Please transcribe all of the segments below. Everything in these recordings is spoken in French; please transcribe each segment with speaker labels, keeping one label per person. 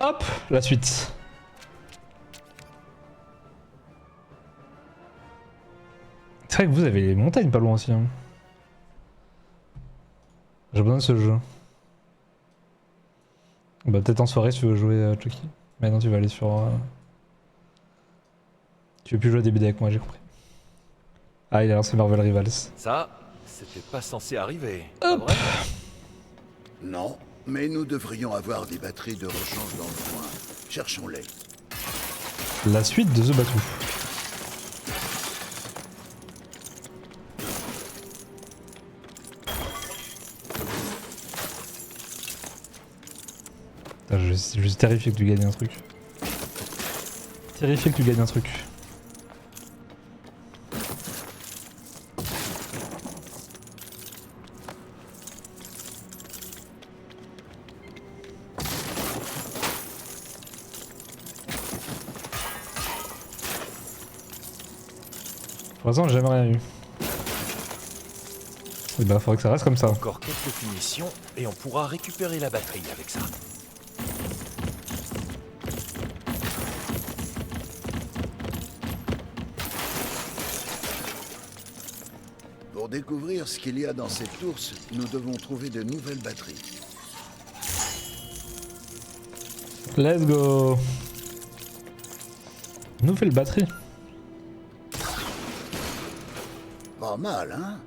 Speaker 1: Hop, la suite. C'est vrai que vous avez les montagnes pas loin aussi. Hein. J'ai besoin de ce jeu. Bah peut-être en soirée si tu veux jouer Chucky. Maintenant tu vas aller sur... Tu veux plus jouer à des BD avec moi, j'ai compris. Ah, il a lancé Marvel Rivals.
Speaker 2: Ça, c'était pas censé arriver, pas
Speaker 1: Hop.
Speaker 2: vrai?
Speaker 3: Non, mais nous devrions avoir des batteries de rechange dans le coin. Cherchons-les.
Speaker 1: La suite de The Batou. Putain, je suis terrifié que tu gagnes un truc. Terrifié que tu gagnes un truc. Pour l'instant, j'ai jamais rien eu. Et bah, faudrait que ça reste comme ça.
Speaker 2: Encore quelques punitions et on pourra récupérer la batterie avec ça.
Speaker 3: Pour découvrir ce qu'il y a dans cette ours, nous devons trouver de nouvelles batteries.
Speaker 1: Let's go. Nouvelle batterie.
Speaker 3: Pas mal, hein?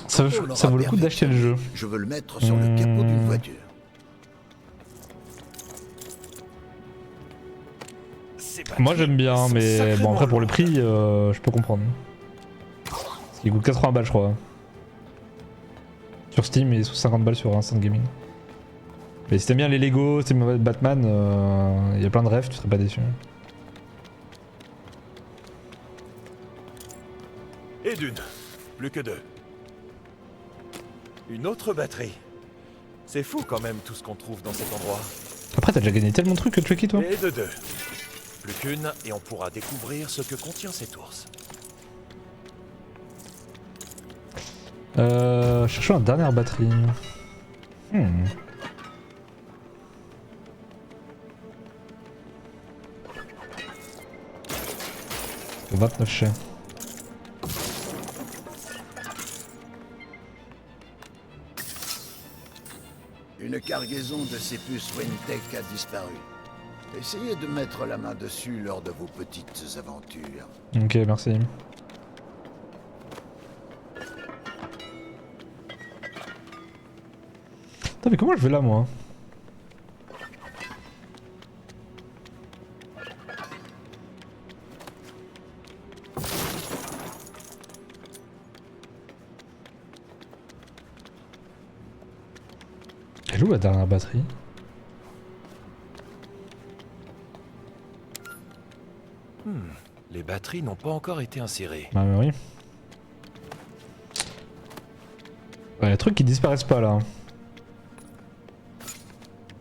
Speaker 1: Ça vaut le coup d'acheter le jeu.
Speaker 3: Je veux le mettre sur le capot d'une voiture.
Speaker 1: Moi j'aime bien, mais bon après pour le prix, je peux comprendre. Parce qu'il coûte 80 balles je crois. Sur Steam et sous 50 balles sur Instant Gaming. Mais si t'aimes bien les Lego, si t'aimes bien Batman, il y a plein de rêves, tu serais pas déçu.
Speaker 2: Et d'une, plus que deux. Une autre batterie. C'est fou quand même tout ce qu'on trouve dans cet endroit.
Speaker 1: Après t'as déjà gagné tellement de trucs que Chucky toi.
Speaker 2: Et de deux. Plus qu'une et on pourra découvrir ce que contient cet ours.
Speaker 1: Cherchons la dernière batterie. 29 chais.
Speaker 3: Une cargaison de ces puces Wintech a disparu. Essayez de mettre la main dessus lors de vos petites aventures.
Speaker 1: Ok, merci. Putain, mais comment je vais là moi? Elle est où la dernière batterie?
Speaker 2: Les batteries n'ont pas encore été insérées.
Speaker 1: Ah mais oui. Ouais, y a des trucs qui disparaissent pas là.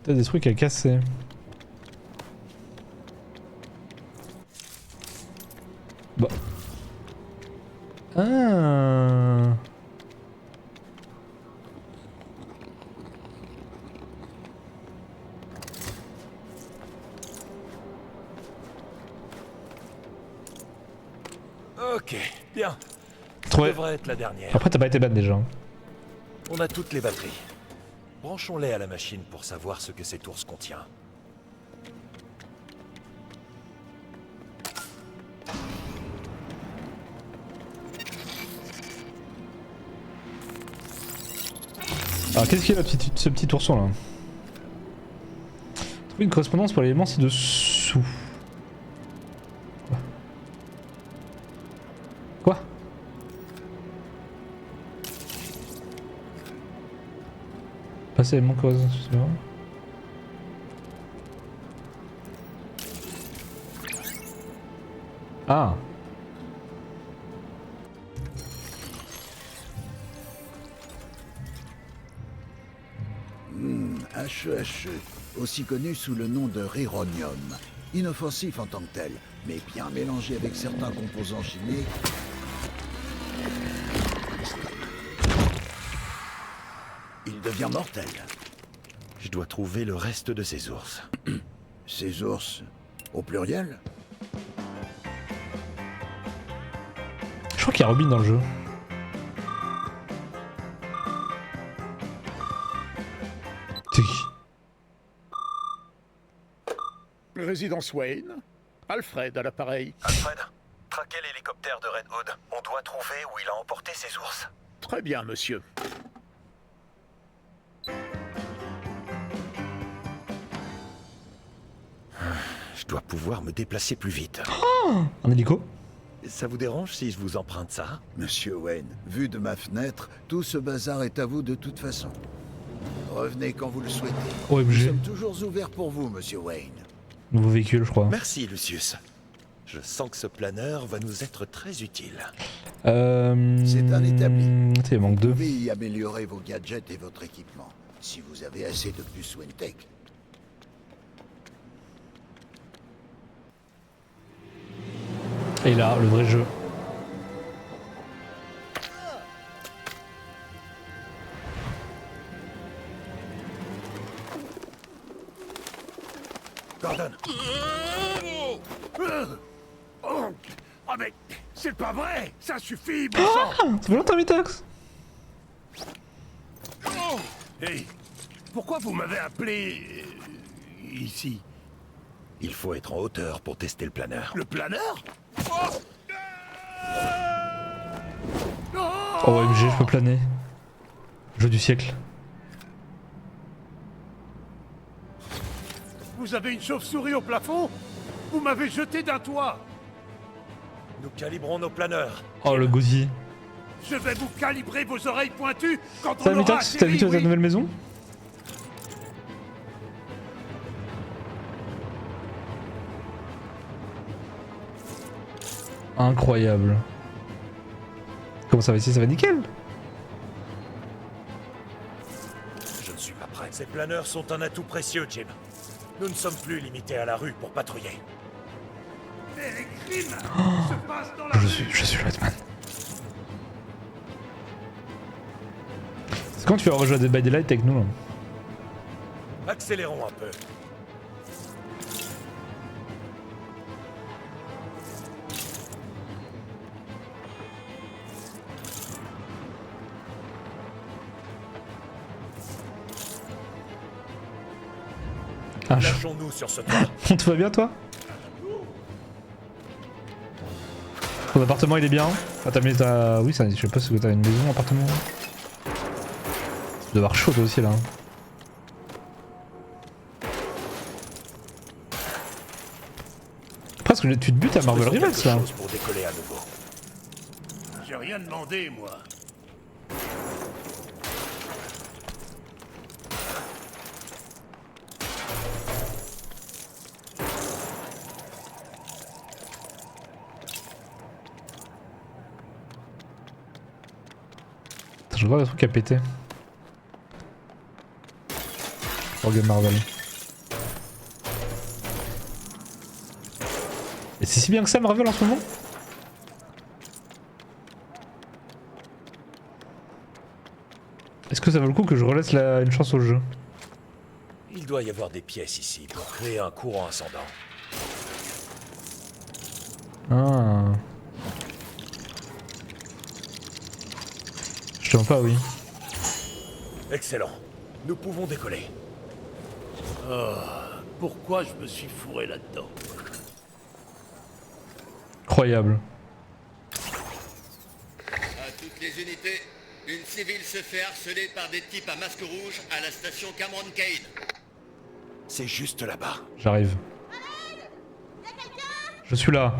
Speaker 1: Peut-être des trucs à casser. Bah. Ah.
Speaker 2: Ok, bien. Ça
Speaker 1: Trouvé.
Speaker 2: devrait être la dernière.
Speaker 1: Après t'as pas été bad déjà.
Speaker 2: On a toutes les batteries. Branchons-les à la machine pour savoir ce que cet ours contient.
Speaker 1: Alors qu'est-ce qu'il y a ce petit ourson là? Trouver une correspondance pour l'élément ci-dessous. Quoi? Passer l'élément cause, c'est vrai. Ah.
Speaker 3: HEHE, aussi connu sous le nom de réronium. Inoffensif en tant que tel, mais bien mélangé avec certains composants chimiques. Il devient mortel.
Speaker 2: Je dois trouver le reste de ces ours.
Speaker 3: Ces ours, au pluriel?
Speaker 1: Je crois qu'il y a Robin dans le jeu. C'est qui?
Speaker 4: Résidence Wayne. Alfred à l'appareil.
Speaker 2: Alfred, traquez l'hélicoptère de Red Hood. On doit trouver où il a emporté ses ours.
Speaker 4: Très bien, monsieur.
Speaker 2: Je dois pouvoir me déplacer plus vite.
Speaker 1: Un hélico?
Speaker 2: Ça vous dérange si je vous emprunte ça?
Speaker 3: Monsieur Wayne, vu de ma fenêtre, tout ce bazar est à vous de toute façon. Revenez quand vous le souhaitez. Nous
Speaker 1: OMG.
Speaker 3: sommes toujours ouverts pour vous, monsieur Wayne.
Speaker 1: Nouveau véhicule, je crois.
Speaker 2: Merci, Lucius. Je sens que ce planeur va nous être très utile.
Speaker 3: C'est un établi.
Speaker 1: Il manque
Speaker 3: Vous
Speaker 1: deux.
Speaker 3: pouvez y améliorer vos gadgets et votre équipement, si vous avez assez de puces Wentech.
Speaker 1: Et là, le vrai jeu.
Speaker 2: Gordon,
Speaker 4: Oh mais c'est pas vrai. Ça suffit, bon sang.
Speaker 1: Ça fait longtemps, Mitox.
Speaker 4: Hey, pourquoi vous m'avez appelé ici?
Speaker 2: il faut être en hauteur pour tester le planeur.
Speaker 4: Le planeur?
Speaker 1: Oh, OMG, je peux planer. Jeu du siècle.
Speaker 4: Vous avez une chauve-souris au plafond? Vous m'avez jeté d'un toit.
Speaker 2: Nous calibrons nos planeurs.
Speaker 1: Oh, le gosier.
Speaker 4: Je vais vous calibrer vos oreilles pointues quand
Speaker 1: Ça,
Speaker 4: on aura
Speaker 1: Mitox, t'es
Speaker 4: atterri,
Speaker 1: habitué à ta
Speaker 4: oui.
Speaker 1: nouvelle maison? Incroyable. Comment ça va ici? Ça va nickel?
Speaker 2: Je ne suis pas prêt. Ces planeurs sont un atout précieux, Jim. Nous ne sommes plus limités à la rue pour patrouiller.
Speaker 4: Les crimes se passent dans la rue.
Speaker 1: Je suis le Batman. C'est quand tu vas rejoindre Dead by Daylight avec nous là?
Speaker 2: Accélérons un peu.
Speaker 1: Ah,
Speaker 2: Lâchons-nous sur ce toit.
Speaker 1: tout va bien toi? Ton appartement il est bien? Ah t'as mis ta... Oui ça, je sais pas si t'as une maison, un appartement. Tu dois avoir chaud toi aussi là. Presque tu te butes à Marvel
Speaker 2: Faisons
Speaker 1: Rivals
Speaker 2: quelque
Speaker 1: là.
Speaker 2: chose pour décoller à nouveau.
Speaker 4: J'ai rien demandé, moi.
Speaker 1: Je vois le truc à péter. Organe Marvel. Et c'est si bien que ça Marvel en ce moment? Est-ce que ça vaut le coup que je relaisse une chance au jeu?
Speaker 2: Il doit y avoir des pièces ici pour créer un courant ascendant.
Speaker 1: Ah. Je te mens pas, oui.
Speaker 2: Excellent. Nous pouvons décoller.
Speaker 4: Pourquoi je me suis fourré là-dedans?
Speaker 1: Incroyable.
Speaker 5: À toutes les unités, une civile se fait harceler par des types à masque rouge à la station Cameron Kane.
Speaker 2: C'est juste là-bas.
Speaker 1: J'arrive. Je suis là.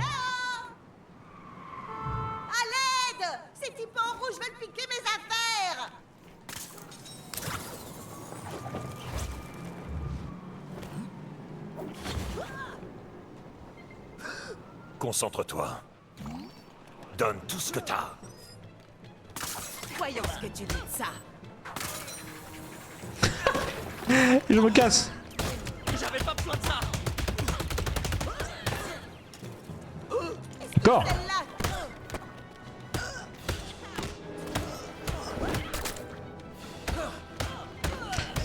Speaker 6: À l'aide! Ces types en rouge veulent piquer mes affaires!
Speaker 2: Concentre-toi. Donne tout ce que t'as.
Speaker 6: Voyons ce que tu dis de ça.
Speaker 1: Et je me casse. Encore.
Speaker 6: Celle-là!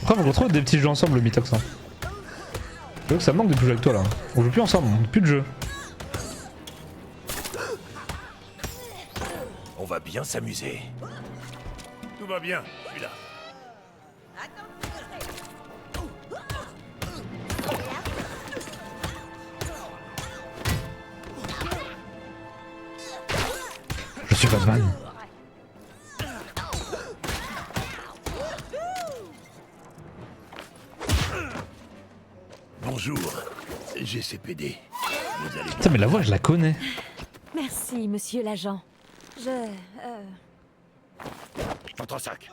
Speaker 1: Après on retrouve des petits jeux ensemble le Mitox. Hein. Je que ça me manque de plus jouer avec toi là. On joue plus ensemble, on joue plus de jeu.
Speaker 2: On va bien s'amuser.
Speaker 4: Tout va bien, je suis là.
Speaker 1: Je suis Batman.
Speaker 4: Bonjour, GCPD. Vous allez
Speaker 1: Putain mais la voix je la connais.
Speaker 7: Merci, monsieur l'agent.
Speaker 4: Votre sac.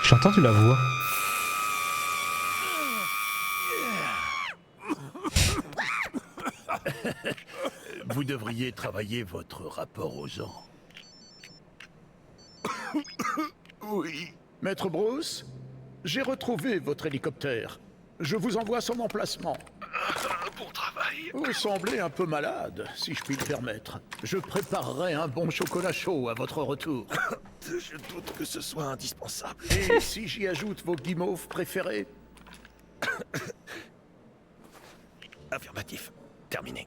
Speaker 1: J'ai entendu la voix.
Speaker 4: Vous devriez travailler votre rapport aux gens. Oui. Maître Bruce, j'ai retrouvé votre hélicoptère. Je vous envoie son emplacement. Bon travail. Vous semblez un peu malade, si je puis le permettre. Je préparerai un bon chocolat chaud à votre retour.
Speaker 2: Je doute que ce soit indispensable.
Speaker 4: Et si j'y ajoute vos guimauves préférés?
Speaker 2: Affirmatif. Terminé.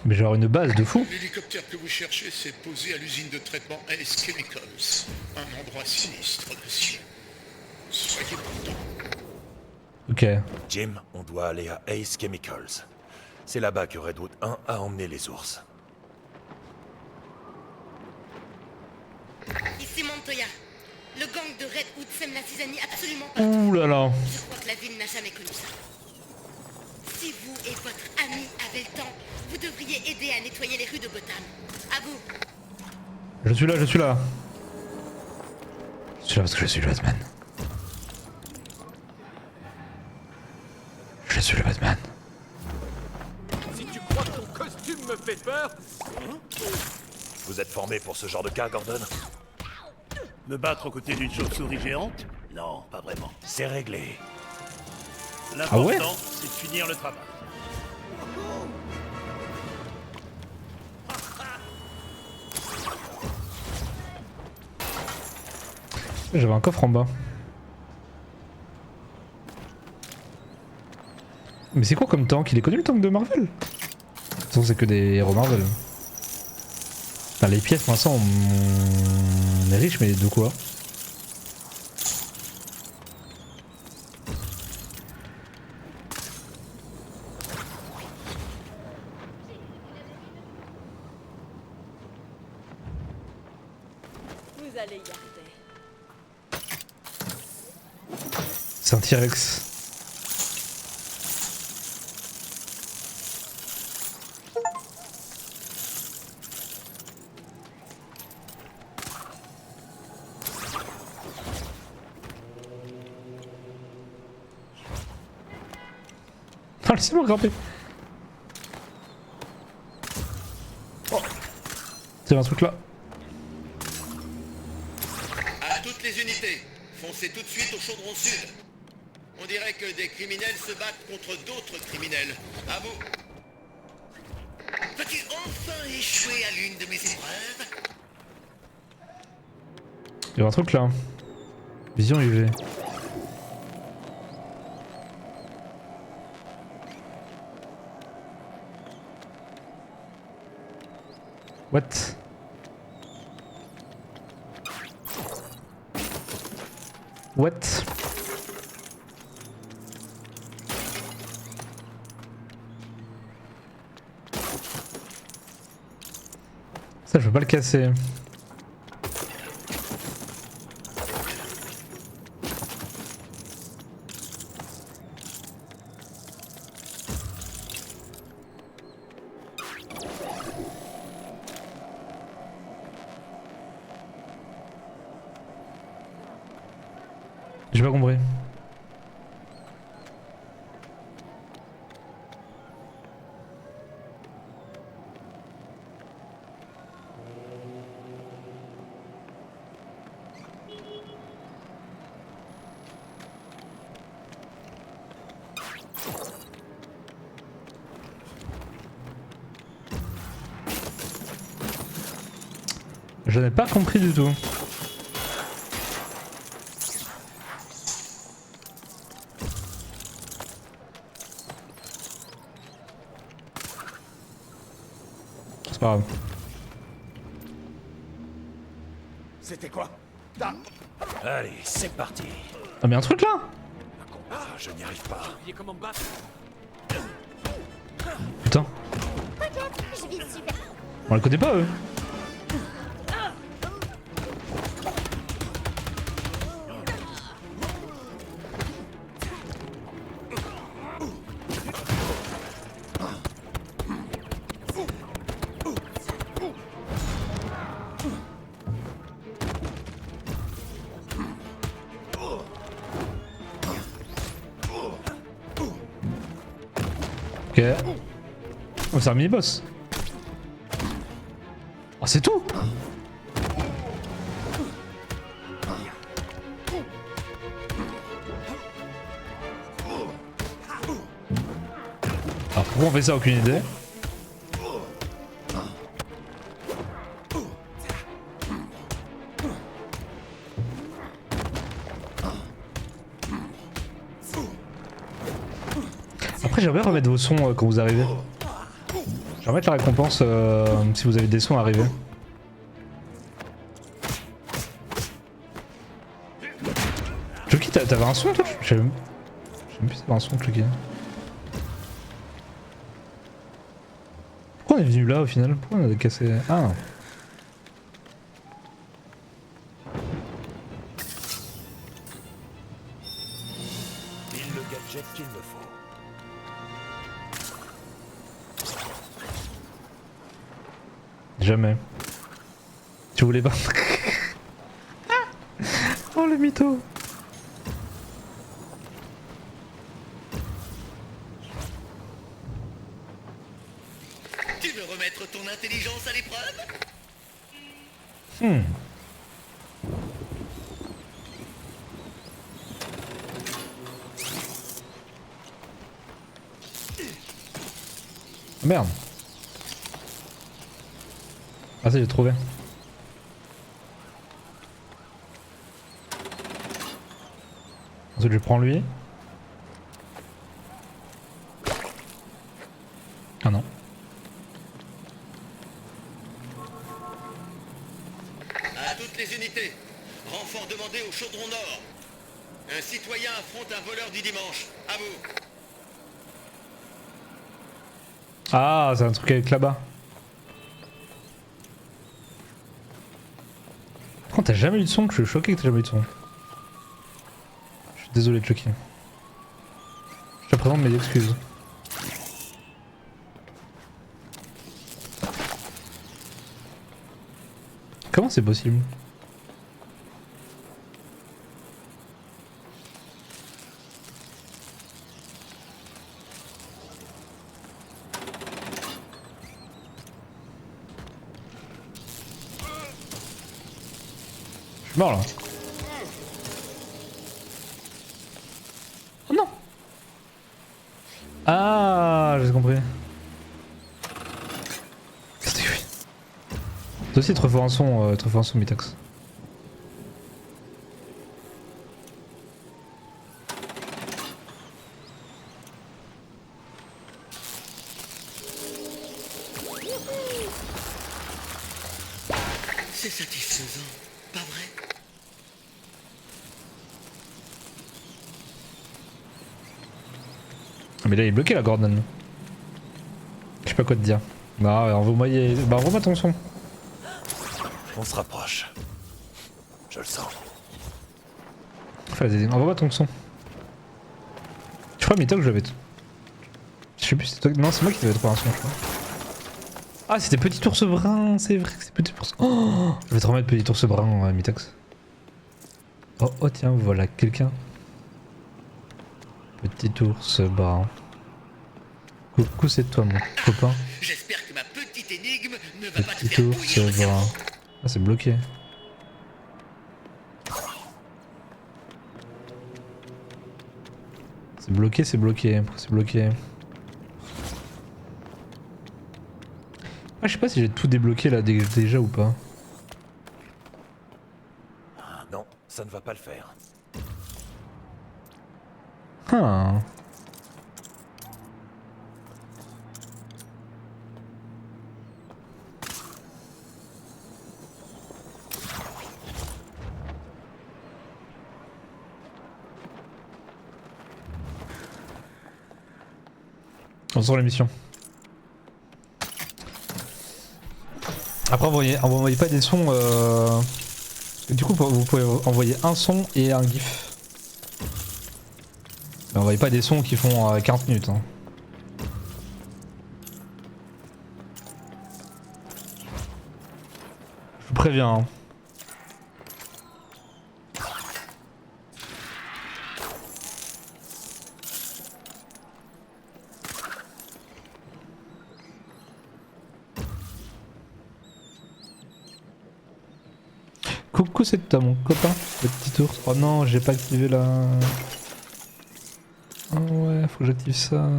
Speaker 1: Mais genre une base de fou.
Speaker 8: L'hélicoptère que vous cherchez s'est posé à l'usine de traitement AS Chemicals, un endroit sinistre de ciel. Soyez prudents.
Speaker 1: Ok.
Speaker 2: Jim, on doit aller à Ace Chemicals. C'est là-bas que Redwood 1 a emmené les ours.
Speaker 9: Ici Montoya. Le gang de Redwood sème la zizanie absolument partout.
Speaker 1: Ouh là là.
Speaker 9: Je crois que la ville n'a jamais connu ça. Si vous et votre ami avez le temps, vous devriez aider à nettoyer les rues de Gotham. À vous.
Speaker 1: Je suis là, je suis là. Je suis là parce que je suis le Batman. Je suis le Batman.
Speaker 4: Si tu crois que ton costume me fait peur,
Speaker 2: Vous êtes formé pour ce genre de cas, Gordon?
Speaker 4: me battre aux côtés d'une chauve-souris géante? Non, pas vraiment.
Speaker 2: C'est réglé.
Speaker 4: L'important,
Speaker 1: ouais
Speaker 4: c'est de finir le travail.
Speaker 1: J'avais un coffre en bas. Mais c'est quoi comme tank? Il est connu le tank de Marvel? De toute façon c'est que des héros Marvel. Enfin les pièces pour l'instant on est riche mais de quoi?
Speaker 7: Vous allez y arriver.
Speaker 1: C'est un T-Rex. Ah, laissez-moi grimper. Oh. C'est un truc là.
Speaker 5: À toutes les unités, foncez tout de suite au chaudron sud. On dirait que des criminels se battent contre d'autres criminels. À vous. Peux-tu enfin échouer à l'une de mes épreuves?
Speaker 1: Il y a un truc là. Vision UV. What? What? Ça je peux pas le casser. J'ai pas compris. Je n'ai pas compris du tout. C'est pas grave.
Speaker 2: C'était quoi? Allez, c'est parti.
Speaker 1: Ah mais un truc là.
Speaker 2: Ah, je n'y arrive pas.
Speaker 1: Putain. On les connaît pas eux. Ok. Oh, c'est un mini-boss. Oh, c'est tout. Alors pourquoi on fait ça, aucune idée. Après j'aimerais remettre vos sons quand vous arrivez. J'aimerais mettre la récompense si vous avez des sons à arriver. Chucky, t'avais un son toi? Je sais même plus si t'avais un son, Chucky. Pourquoi on est venu là au final? Pourquoi on a cassé... Ah.
Speaker 2: Pile le gadget qu'il me faut.
Speaker 1: Jamais. Tu voulais pas? Oh le mytho.
Speaker 5: Tu veux remettre ton intelligence à l'épreuve?
Speaker 1: Merde. Ah ça j'ai trouvé. Ensuite je prends lui. Ah non.
Speaker 5: À toutes les unités, renfort demandé au chaudron nord. Un citoyen affronte un voleur du dimanche. À vous.
Speaker 1: Ah c'est un truc avec là-bas. Oh, t'as jamais eu de son? Je suis choqué que t'as jamais eu de son. Je suis désolé Chucky. Je te présente mes excuses. Comment c'est possible? Je suis mort là. Oh non. Ah, j'ai compris. C'était lui. Toi aussi, trop fort en son, Mitax.
Speaker 5: C'est satisfaisant, pas vrai?
Speaker 1: Mais là il est bloqué la Gordon. Je sais pas quoi te dire. Bah envoie-moi ton son.
Speaker 2: On se rapproche. Je le sens.
Speaker 1: Vas-y, envoie-moi ton son. Je crois Mitox j'avais... Je sais plus si c'est toi... Non c'est moi qui t'avais trouvé un son je crois. Ah c'était Petit Ours Brun, c'est vrai que c'est Petit Ours... Oh, je vais te remettre Petit Ours Brun, Mitox. Oh tiens, voilà quelqu'un. Petit Ours Brun. Coucou c'est toi mon copain.
Speaker 5: J'espère que ma petite énigme ne va pas te
Speaker 1: Petit
Speaker 5: faire
Speaker 1: Ours
Speaker 5: bouillir le
Speaker 1: Brun.
Speaker 5: cerveau.
Speaker 1: Ah c'est bloqué. C'est bloqué, c'est bloqué, après c'est bloqué. Ah, je sais pas si j'ai tout débloqué là déjà ou pas.
Speaker 2: ça ne va pas le faire.
Speaker 1: Ah. On sort l'émission. Après envoyez pas des sons du coup vous pouvez envoyer un son et un gif. Mais envoyez pas des sons qui font 40 minutes hein. Je vous préviens hein. Coucou, c'est toi mon copain, le petit ours. Oh non, j'ai pas activé la... Oh ouais, faut que j'active ça.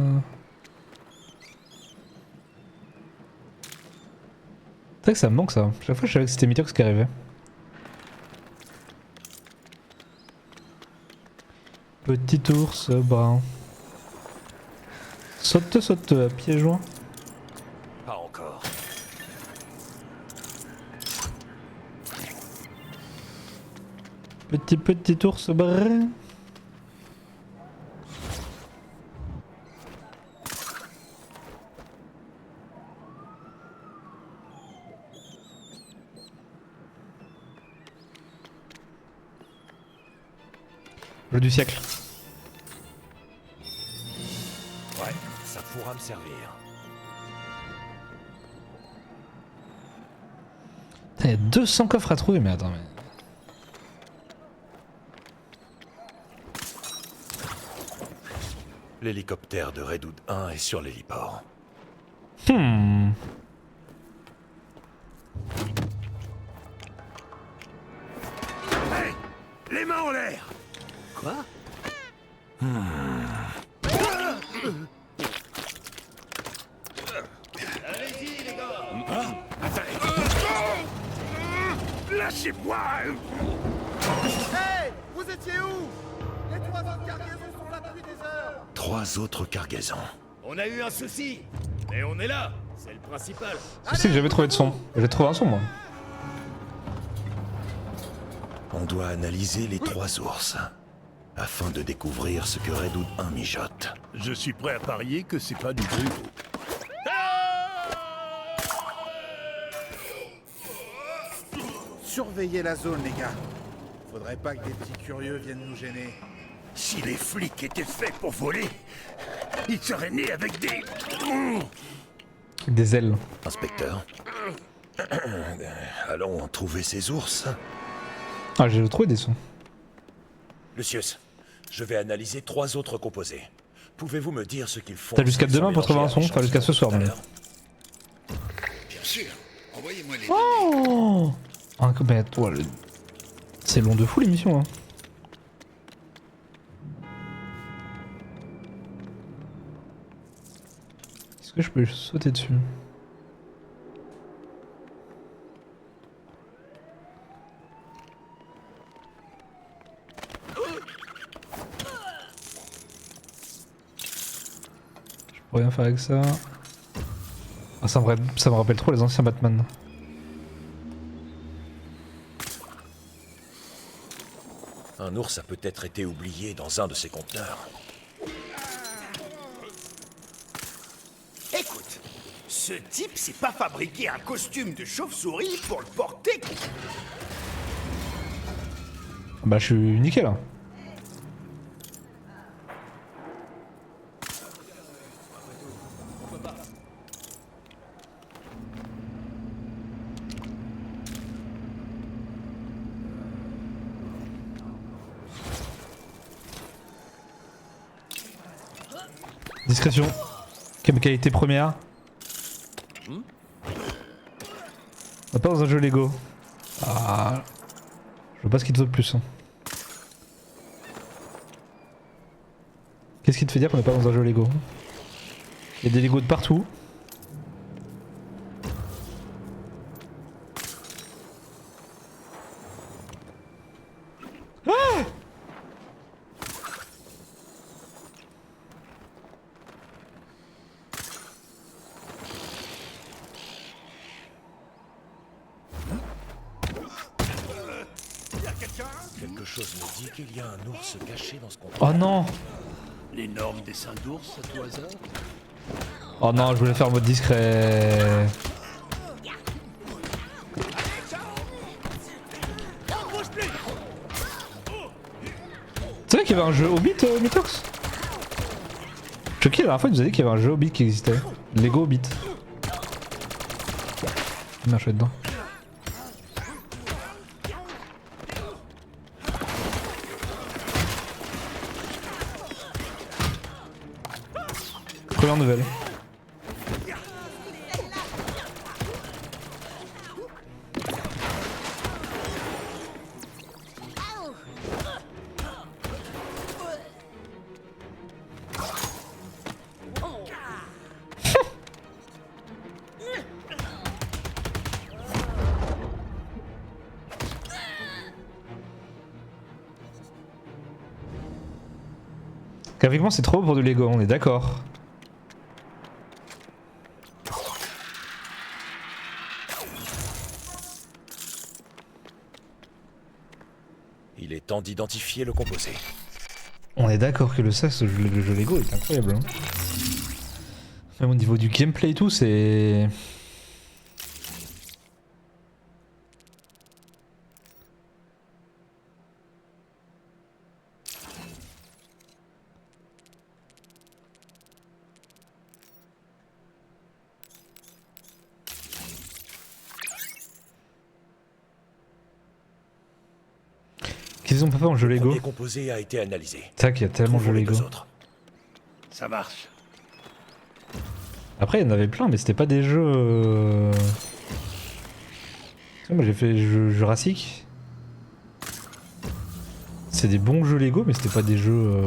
Speaker 1: C'est vrai que ça me manque ça. Chaque fois je savais que c'était Mitox qui arrivait. Petit ours brun. Saute, saute à pieds joints.
Speaker 2: Pas encore.
Speaker 1: Petit ours brun. Jeu du siècle.
Speaker 2: Ouais, ça pourra me servir.
Speaker 1: Il y a 200 coffres à trouver, mais attends, mais...
Speaker 2: L'hélicoptère de Redwood 1 est sur l'héliport.
Speaker 1: Hmm.
Speaker 2: Hey! Les mains en l'air!
Speaker 3: Quoi?
Speaker 2: Lâchez-moi!
Speaker 6: Hey! Vous étiez où? Les 3 autres cargaisons sont là depuis des heures!
Speaker 2: 3 autres cargaisons.
Speaker 5: On a eu un souci, mais on est là, c'est le principal.
Speaker 1: Je sais que j'avais trouvé de son. J'ai trouvé un son moi.
Speaker 2: On doit analyser les 3 ours afin de découvrir ce que Redwood 1 mijote.
Speaker 4: Je suis prêt à parier que c'est pas du bruit.
Speaker 10: Surveillez la zone, les gars. Faudrait pas que des petits curieux viennent nous gêner.
Speaker 2: Si les flics étaient faits pour voler, ils seraient nés avec des...
Speaker 1: Des ailes.
Speaker 2: Inspecteur, allons trouver ces ours.
Speaker 1: Ah, j'ai trouvé des sons.
Speaker 2: Lucius, je vais analyser 3 autres composés. Pouvez-vous me dire ce qu'ils font?
Speaker 1: T'as jusqu'à demain pour trouver un son, enfin jusqu'à ce soir même.
Speaker 8: Bien sûr. Envoyez-moi les...
Speaker 1: Oh ah, mais toi, c'est long de fou l'émission hein. Est-ce que je peux sauter dessus? Je peux rien faire avec ça. Ah, ça me rappelle trop les anciens Batman.
Speaker 2: Un ours a peut-être été oublié dans un de ces conteneurs.
Speaker 5: Écoute, ce type s'est pas fabriqué un costume de chauve-souris pour le porter.
Speaker 1: Bah je suis nickel hein. Discrétion. Qualité première. On n'est pas dans un jeu Lego. Ah. Je veux pas ce qui te saute plus. Hein. Qu'est-ce qui te fait dire qu'on n'est pas dans un jeu Lego? Il y a des Lego de partout.
Speaker 2: Quelque chose me dit qu'il y a un ours caché dans ce
Speaker 1: Oh
Speaker 2: conteneur.
Speaker 1: non.
Speaker 4: L'énorme dessin d'ours à tout hasard?
Speaker 1: Oh non, je voulais faire mode discret. C'est vrai qu'il y avait un jeu Hobbit, Mythox? Chucky, la dernière fois, il nous a dit qu'il y avait un jeu Hobbit qui existait. Lego Hobbit. Merde, je vais dedans. Première nouvelle. Graphiquement, c'est trop beau pour du Lego, on est d'accord.
Speaker 2: Il est temps d'identifier le composé.
Speaker 1: On est d'accord que le jeu Lego est incroyable. Hein. Même au niveau du gameplay et tout, c'est... Qu'est-ce qu'on peut faire en jeu
Speaker 2: Le
Speaker 1: Lego?
Speaker 2: premier composé a été analysé.
Speaker 1: C'est vrai qu'il y a tellement de jeux
Speaker 2: Trouvons les
Speaker 1: Lego.
Speaker 2: deux autres.
Speaker 4: Ça marche.
Speaker 1: Après, il y en avait plein, mais c'était pas des jeux. Moi, j'ai fait Jurassic. C'est des bons jeux Lego, mais c'était pas des jeux.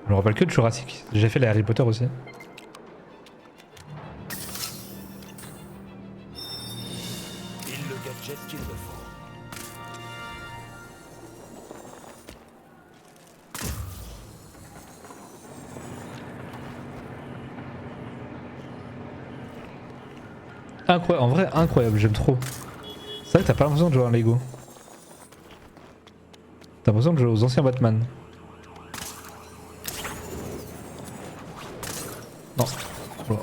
Speaker 1: Je me rappelle que de Jurassic. J'ai fait les Harry Potter aussi.
Speaker 2: Il le gadget qu'il me faut.
Speaker 1: Incroyable, en vrai, incroyable, j'aime trop. C'est vrai que t'as pas l'impression de jouer à un Lego. T'as l'impression de jouer aux anciens Batman. Non. Oula.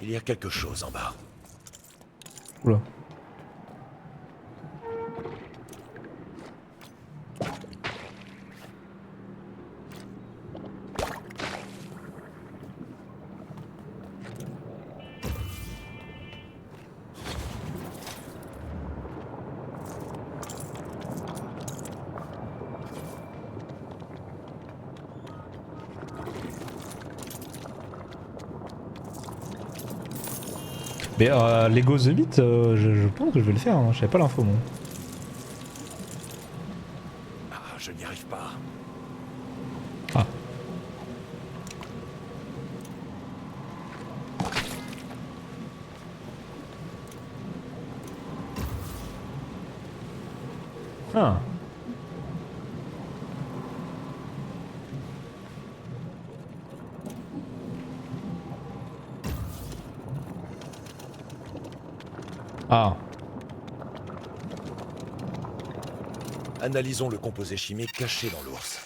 Speaker 2: Il y a quelque chose en bas.
Speaker 1: Oula. Mais Lego The Beat, je pense que je vais le faire, hein. Je savais pas l'info moi.
Speaker 2: Ah, je n'y arrive pas.
Speaker 1: Ah. Ah. Ah.
Speaker 2: Analysons le composé chimique caché dans l'ours.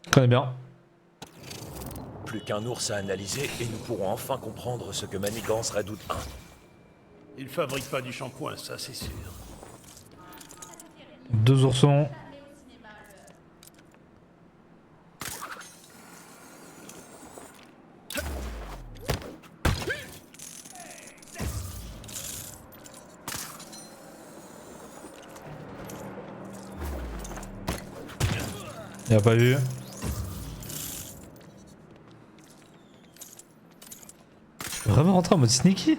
Speaker 1: Je connais bien.
Speaker 2: Plus qu'un ours à analyser et nous pourrons enfin comprendre ce que manigance Redoute 1.
Speaker 4: Il fabrique pas du shampoing, ça c'est sûr.
Speaker 1: 2 oursons. Il a pas vu. Vraiment rentrer en mode sneaky?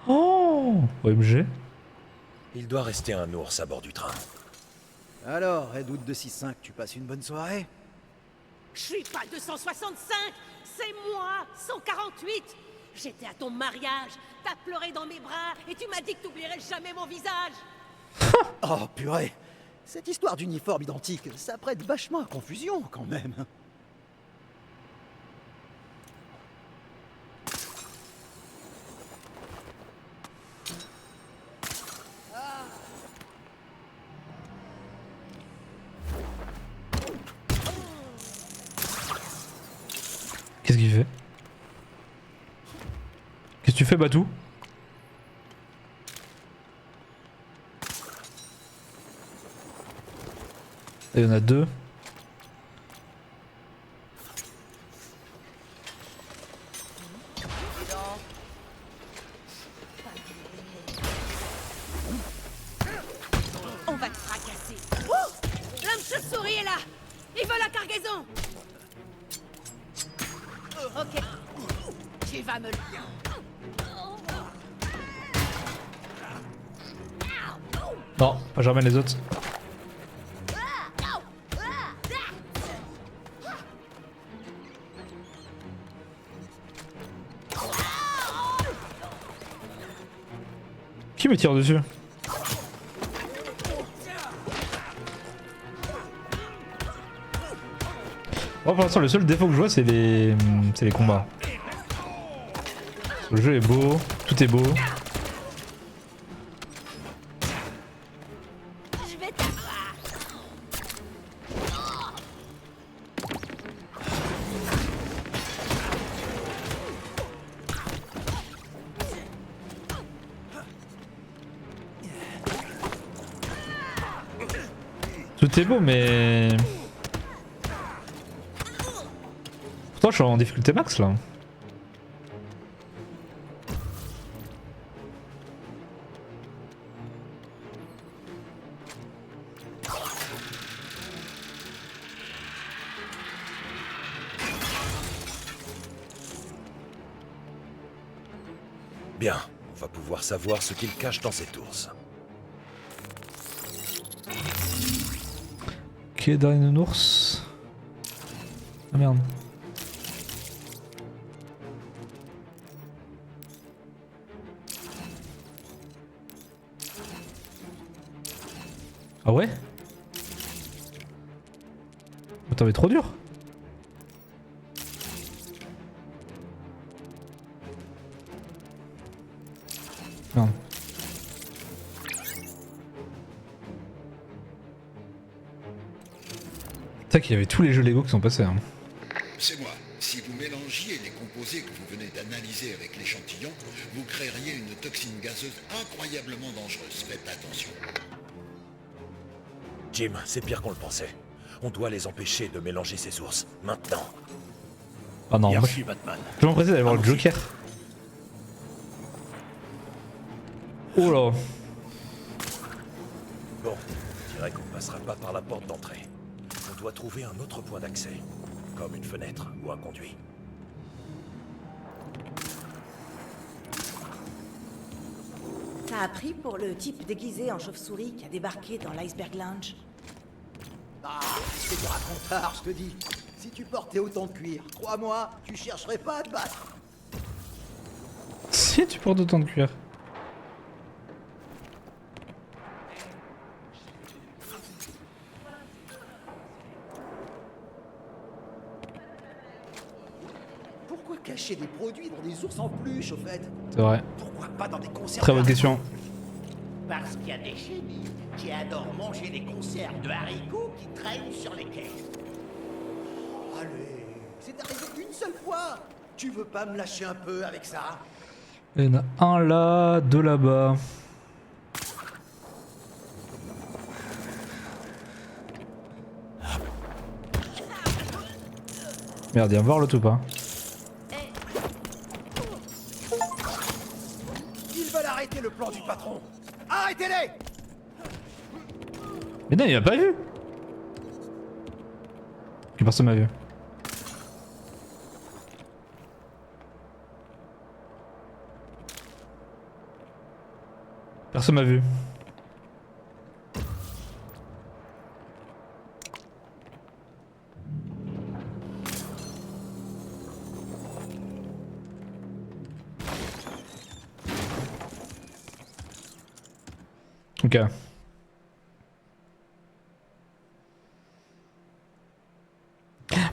Speaker 1: Oh, OMG.
Speaker 2: Il doit rester un ours à bord du train.
Speaker 11: Alors, Redwood 265, tu passes une bonne soirée?
Speaker 6: Je suis pas 265, c'est moi, 148. J'étais à ton mariage, t'as pleuré dans mes bras et tu m'as dit que t'oublierais jamais mon visage.
Speaker 11: Oh purée! Cette histoire d'uniforme identique, ça prête vachement à confusion quand même.
Speaker 1: Qu'est-ce qu'il fait? Qu'est-ce que tu fais, Batou? Il y en a deux.
Speaker 6: On va te fracasser. Oh, l'homme chauve-souris est là. Il veut la cargaison. Ok. Tu vas me le...
Speaker 1: Non, pas jamais les autres. Qui me tire dessus? Moi pour l'instant le seul défaut que je vois c'est les combats. Le jeu est beau, tout est beau.
Speaker 6: Je vais t'avoir.
Speaker 1: Tout est beau mais... Pourtant je suis en difficulté max là.
Speaker 2: Bien, on va pouvoir savoir ce qu'il cache dans cette ours.
Speaker 1: Ok, derrière une ours. Ah merde. Ah ouais? Oh, t'avais trop dur. Merde. C'est qu'il y avait tous les jeux Lego qui sont passés. Hein.
Speaker 5: C'est moi. Si vous mélangiez les composés que vous venez d'analyser avec l'échantillon, vous créeriez une toxine gazeuse incroyablement dangereuse. Faites attention.
Speaker 2: Jim, c'est pire qu'on le pensait. On doit les empêcher de mélanger ces ours. Maintenant.
Speaker 1: Ah non,
Speaker 2: Bien
Speaker 1: moi,
Speaker 2: reçu, Batman.
Speaker 1: je m'empressais d'aller voir le Joker. Oh là.
Speaker 2: Bon, je dirais qu'on passera pas par la porte d'entrée. On doit trouver un autre point d'accès. Comme une fenêtre ou un conduit.
Speaker 6: T'as appris pour le type déguisé en chauve-souris qui a débarqué dans l'Iceberg Lounge?
Speaker 11: Ah, c'est du racontard, je te dis. Si tu portais autant de cuir, crois-moi, tu chercherais pas à te battre.
Speaker 1: Si tu portes autant de cuir.
Speaker 11: Pourquoi cacher des produits dans des ours en peluche, au fait?
Speaker 1: C'est vrai.
Speaker 11: Pourquoi pas dans des conserves?
Speaker 1: Très bonne question.
Speaker 12: Parce qu'il y a des chenilles qui adorent manger les conserves de haricots qui traînent sur les quais.
Speaker 11: Allez, c'est arrivé une seule fois. Tu veux pas me lâcher un peu avec ça?
Speaker 1: Il y en a un là, deux là-bas. Merde, il va voir l'autre ou pas?
Speaker 11: Ils veulent arrêter le plan du patron. Arrêtez-les!
Speaker 1: Mais non, il m'a pas vu. Que personne m'a vu. Personne m'a vu. Ok.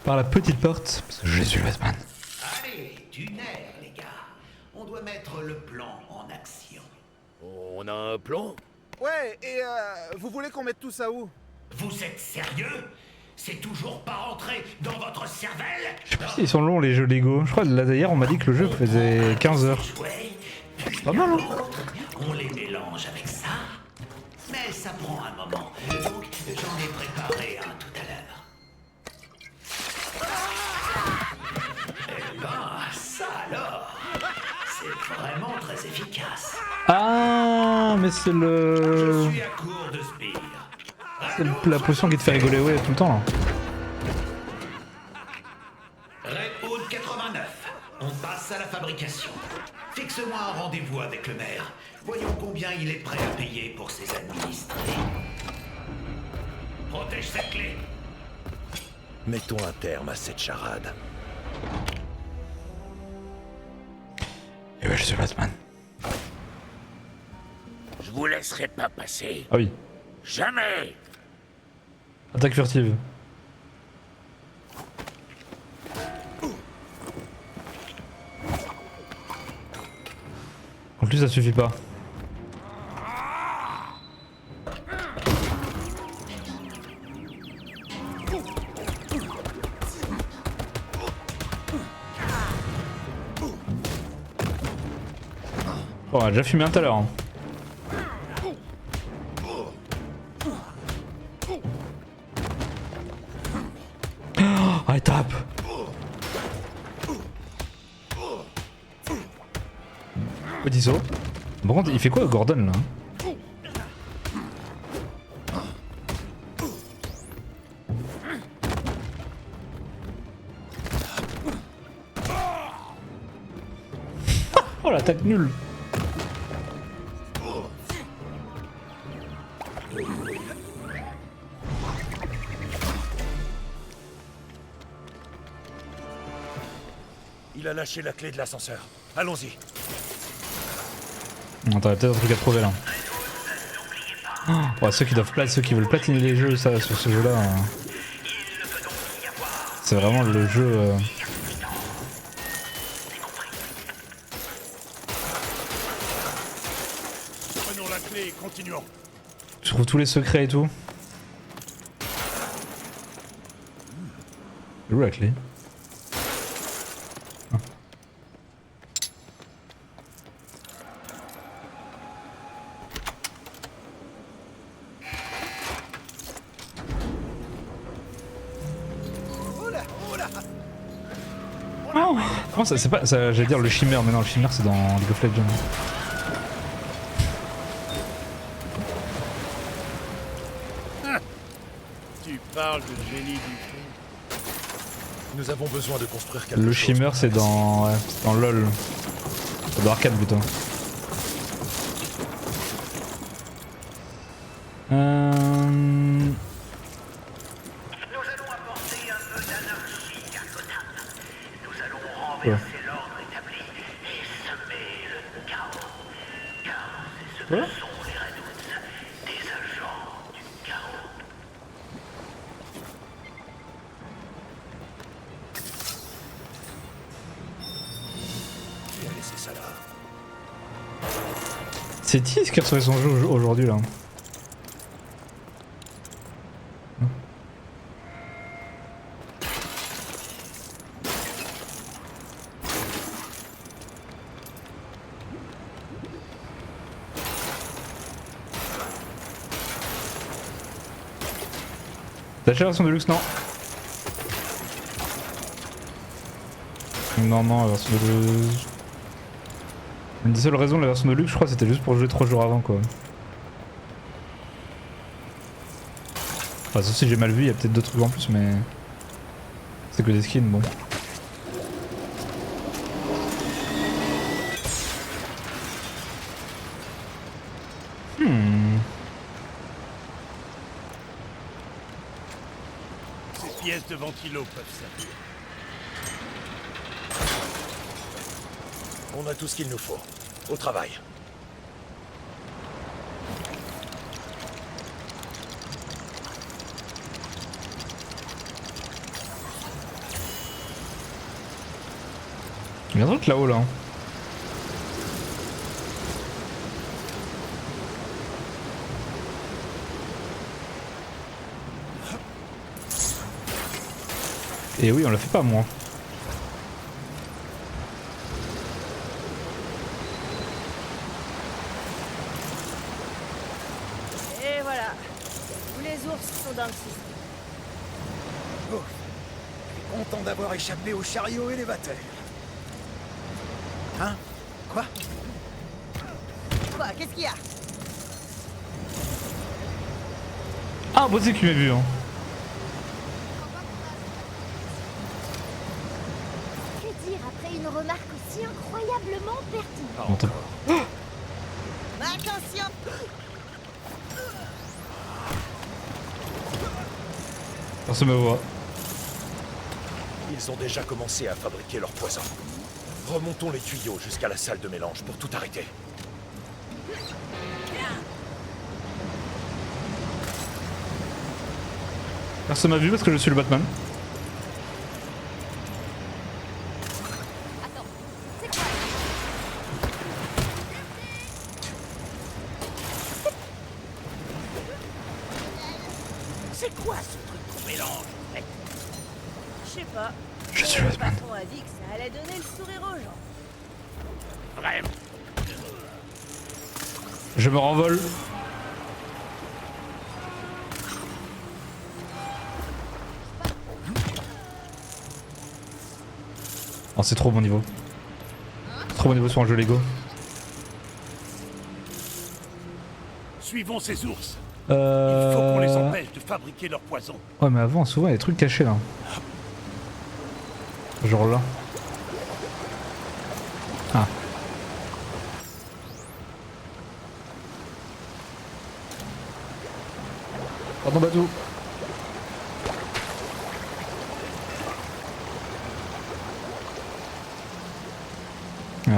Speaker 1: Par la petite porte, parce que je suis Batman.
Speaker 12: Allez, du nerf, les gars. On doit mettre le plan en action.
Speaker 2: On a un plan?
Speaker 10: Ouais, et vous voulez qu'on mette tout ça où?
Speaker 12: Vous êtes sérieux? C'est toujours pas rentré dans votre cervelle?
Speaker 1: Je sais pas s'ils sont longs les jeux Lego. Je crois là d'ailleurs on m'a dit que le jeu faisait 15 heures. C'est pas mal hein.
Speaker 12: On les mélange avec ça. Mais ça prend un moment. Donc j'en ai préparé un tout à l'heure. Eh ben, ça alors, c'est vraiment très efficace.
Speaker 1: Ah mais c'est le...
Speaker 12: Je suis à court de spire.
Speaker 1: C'est la potion qui te fait rigoler ouais tout le temps là.
Speaker 12: Redwood 89, on passe à la fabrication. Fixe-moi un rendez-vous avec le maire. Voyons combien il est prêt à payer pour ses administrés. Protège cette clé.
Speaker 2: Mettons un terme à cette charade.
Speaker 1: Et ouais je suis Batman.
Speaker 2: Je vous laisserai pas passer.
Speaker 1: Ah oui.
Speaker 2: Jamais.
Speaker 1: Attaque furtive. En plus ça suffit pas. Oh, on a déjà fumé un tout à l'heure. Hein. Ah, il tape. Petit saut. Par contre, il fait quoi Gordon là? Oh l'attaque nulle.
Speaker 2: Il a lâché la clé de l'ascenseur. Allons-y.
Speaker 1: Attends, il y a peut-être un truc à trouver là. Ouais, ceux qui veulent platiner les jeux ça, sur ce jeu là. C'est vraiment le jeu.
Speaker 2: Prenons la clé et continuons.
Speaker 1: Tu trouves tous les secrets et tout. C'est où la clé? Non, c'est pas. J'allais dire le chimère, mais non, le chimère c'est dans League of Legends.
Speaker 2: Tu parles de génie du fond. Nous avons besoin de construire quelque chose.
Speaker 1: Le chimère c'est dans. Ouais, c'est dans LoL. C'est dans Arcade plutôt. Ouais. Quoi? C'est qui qui a retrouvé son jeu aujourd'hui là? T'as acheté la version de luxe? Non. Non, la version de... Une des seules raisons de la version de luxe, je crois, c'était juste pour jouer 3 jours avant, quoi. Enfin, sauf si j'ai mal vu, il y a peut-être d'autres trucs en plus, mais... C'est que des skins, bon.
Speaker 2: Ces pièces de ventilo peuvent servir. On a tout ce qu'il nous faut. Au travail.
Speaker 1: Il y a un truc là-haut là. Hein. Et oui, on l'a fait pas moi.
Speaker 6: Et voilà. Tous les ours sont dans le système.
Speaker 11: Oh. Je suis content d'avoir échappé au chariot élévateur. Hein? Quoi?
Speaker 6: Quoi? Qu'est-ce qu'il y a?
Speaker 1: Ah, bon, c'est qui m'a vu. Hein.
Speaker 13: Que dire après une remarque aussi incroyablement pertinente?
Speaker 6: Attention!
Speaker 1: Personne me voit.
Speaker 2: Ils ont déjà commencé à fabriquer leur poison. Remontons les tuyaux jusqu'à la salle de mélange pour tout arrêter.
Speaker 1: Personne m'a vu parce que je suis le Batman.
Speaker 13: Attends, c'est quoi?
Speaker 6: C'est quoi ce truc qu'on mélange en fait? Je sais pas.
Speaker 1: Je suis le
Speaker 6: Le
Speaker 1: Batman.
Speaker 6: patron a dit que ça allait donner le sourire aux gens.
Speaker 2: Vraiment?
Speaker 1: Je me renvole. Oh, c'est trop bon niveau. Trop bon niveau sur un jeu Lego.
Speaker 14: Suivons ces ours.
Speaker 1: Il
Speaker 14: faut qu'on les empêche de fabriquer leur poison.
Speaker 1: Ouais, mais avant, souvent, il y a des trucs cachés là. Genre là. Ah. Pardon, Badou. Ouais.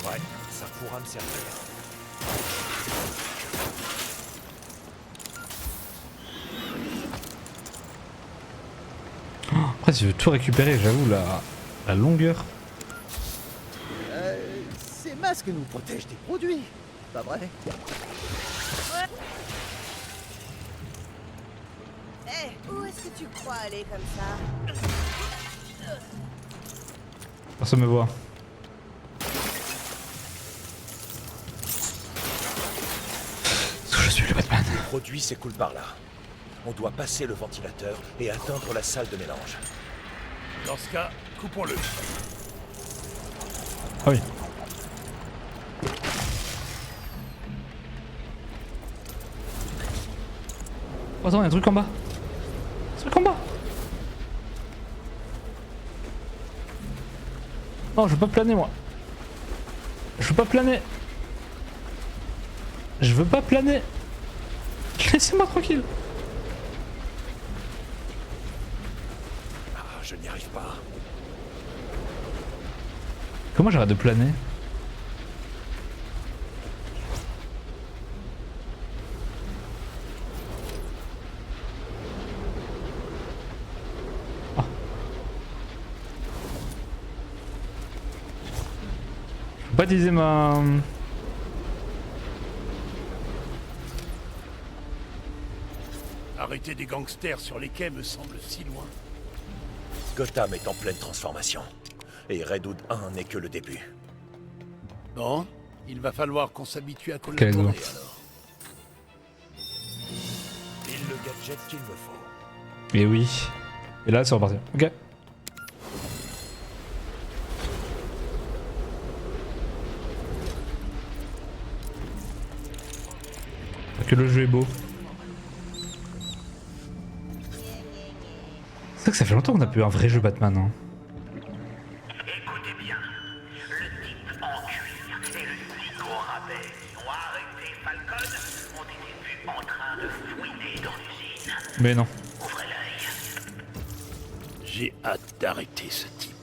Speaker 2: Ouais, ça pourra me servir.
Speaker 1: Après, si je veux tout récupérer, j'avoue, la longueur.
Speaker 11: Ces masques nous protègent des produits, pas vrai?
Speaker 6: Ouais. Eh, où est-ce que tu crois aller comme ça?
Speaker 1: Personne me voit. Je suis le Batman.
Speaker 2: Le produit s'écoule par là. On doit passer le ventilateur et atteindre la salle de mélange.
Speaker 14: Dans ce cas, coupons-le.
Speaker 1: Ah oui. Oh, attends, il y a un truc en bas. Un truc en bas. Non, je veux pas planer moi. Je veux pas planer. Je veux pas planer. Laissez-moi tranquille.
Speaker 2: Ah, je n'y arrive pas.
Speaker 1: Comment j'arrête de planer? Ah. Je peux pas utiliser ma...
Speaker 14: Arrêter des gangsters sur les quais me semble si loin.
Speaker 2: Gotham est en pleine transformation. Et Redwood 1 n'est que le début.
Speaker 14: Bon, il va falloir qu'on s'habitue à
Speaker 1: Quel
Speaker 14: collaborer
Speaker 1: ego.
Speaker 14: alors.
Speaker 2: Pile le gadget qu'il me faut.
Speaker 1: Et oui. Et là, c'est reparti. Ok. Que le jeu est beau. C'est vrai que ça fait longtemps qu'on a plus un vrai jeu Batman. Hein.
Speaker 12: Écoutez bien, le type en cuir et le flic au rabais qui ont arrêté Falcon ont été vus en train de fouiner dans l'usine.
Speaker 1: Mais non.
Speaker 12: Ouvrez l'œil.
Speaker 14: J'ai hâte d'arrêter ce type.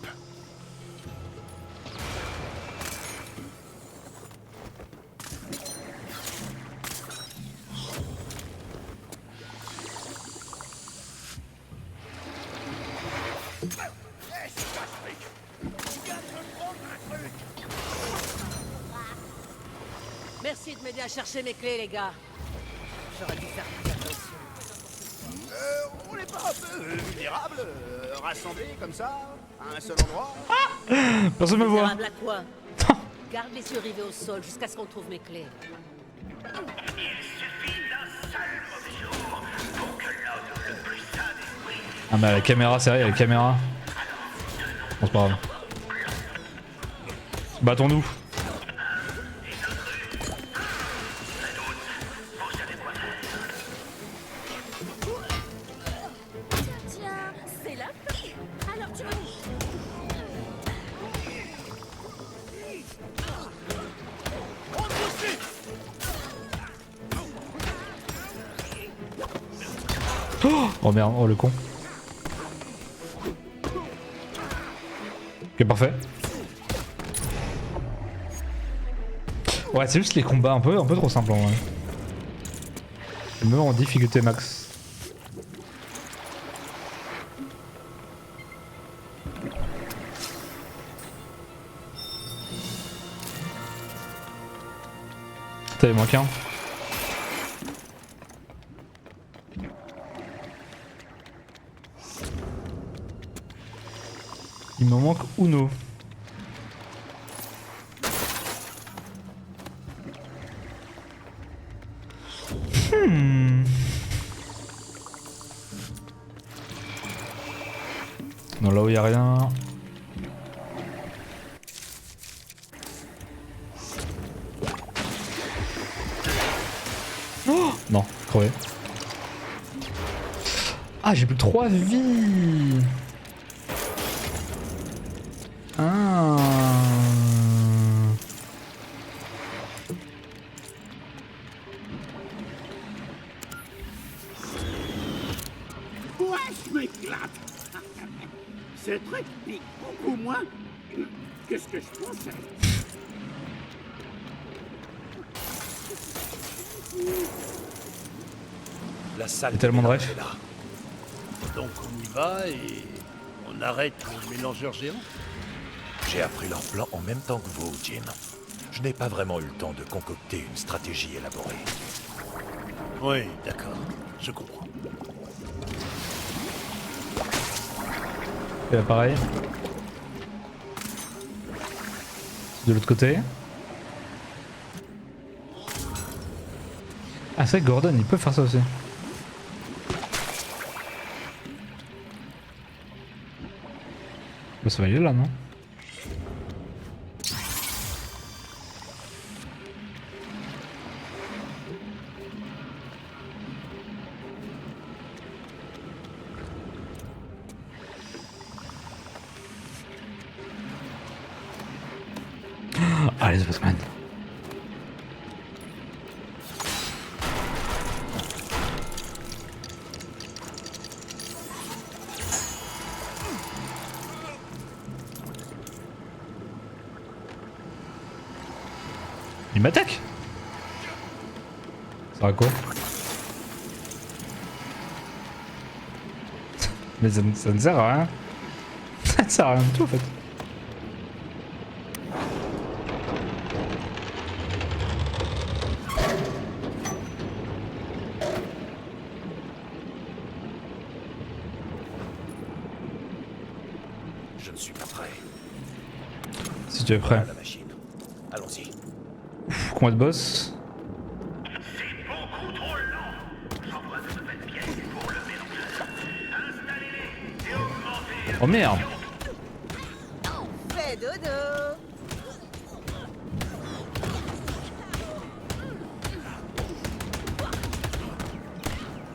Speaker 6: Merci de m'aider à chercher mes clés, les gars. J'aurais dû faire plus attention.
Speaker 11: On n'est pas un peu vulnérables, rassemblés comme ça, à un seul endroit?
Speaker 1: Personne me voit.
Speaker 6: Vulnérable à quoi? Garde les yeux rivés au sol jusqu'à ce qu'on trouve mes clés.
Speaker 1: Ah mais la caméra, c'est vrai, il y a la caméra. Bon, c'est pas grave. Battons-nous.
Speaker 13: Tiens, c'est là. Alors tu me dis.
Speaker 1: Oh merde, oh le con. Ok, parfait. Ouais, c'est juste les combats un peu trop simples en vrai. Je me mets en difficulté max. T'avais moins qu'un. Il me manque Uno. Non, là où il n'y a rien. Oh non, crevé. Ah, j'ai plus que 3 vies. Ah.
Speaker 15: Ouais, je m'éclate. Ce truc pique beaucoup moins que ce que je pensais.
Speaker 2: La salle
Speaker 1: Il y a tellement de
Speaker 2: est
Speaker 1: refs.
Speaker 2: là.
Speaker 14: Donc on y va et on arrête le mélangeur géant?
Speaker 2: J'ai appris leur plan en même temps que vous, Jim. Je n'ai pas vraiment eu le temps de concocter une stratégie élaborée.
Speaker 14: Oui, d'accord, je comprends.
Speaker 1: Et là pareil. De l'autre côté. Ah c'est vrai que Gordon il peut faire ça aussi. Bah ça va aller là non? Allez, The Batman. Il m'attaque. Ça va quoi? Mais ça ne sert à rien. Ça ne sert à rien du tout en fait.
Speaker 2: Je ne suis pas prêt.
Speaker 1: Si tu es prêt.
Speaker 2: La machine. Allons-y.
Speaker 1: Ouf, combien de boss? Oh merde.
Speaker 6: Fais dodo.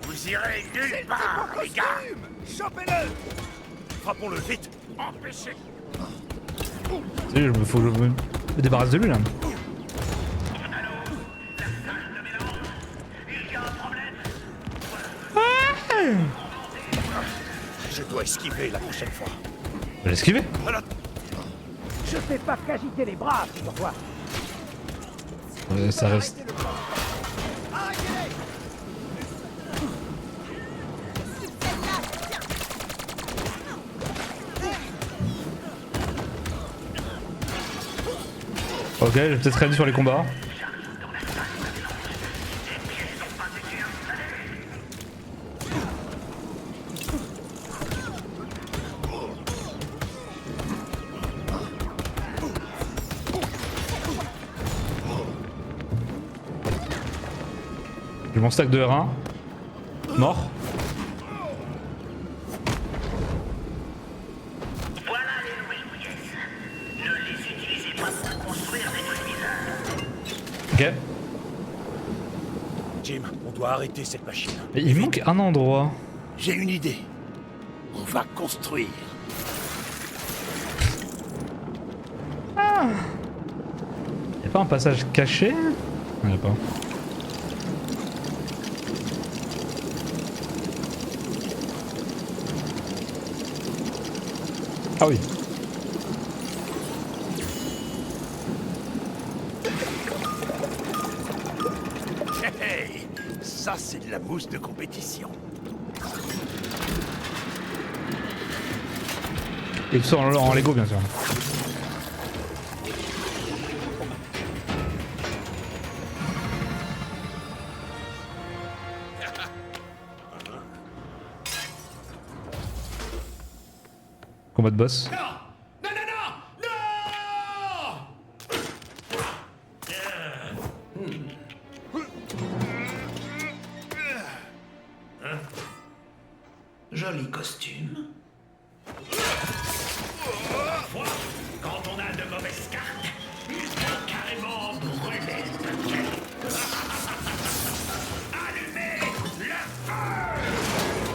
Speaker 2: Vous irez nulle part, les gars. Chopez-le. Frappons-le vite. Empêchez.
Speaker 1: Tu sais, faut que je me débarrasse de lui là.
Speaker 2: Je dois esquiver la prochaine fois.
Speaker 1: Je vais l'esquiver.
Speaker 2: Voilà.
Speaker 15: Je fais pas qu'agiter les bras, figure-toi.
Speaker 1: Ça reste. Ok, je vais peut-être ready sur les combats. J'ai mon stack de R1. Mort.
Speaker 12: Voilà les ruines, yes. Ne les utilisez pas pour construire des nuiseurs.
Speaker 1: Ok.
Speaker 2: Jim, on doit arrêter cette machine.
Speaker 1: Et il manque un endroit.
Speaker 4: J'ai une idée. On va construire.
Speaker 1: Ah. Y'a pas un passage caché? Non, y'a pas. Ah oui.
Speaker 4: Hey, ça c'est de la mousse de compétition.
Speaker 1: Et tout ça en Lego bien sûr. Combat de boss.
Speaker 12: Joli costume. Parfois, quand on a de mauvaises cartes, il faut carrément brûler le paquet. Allumez le feu!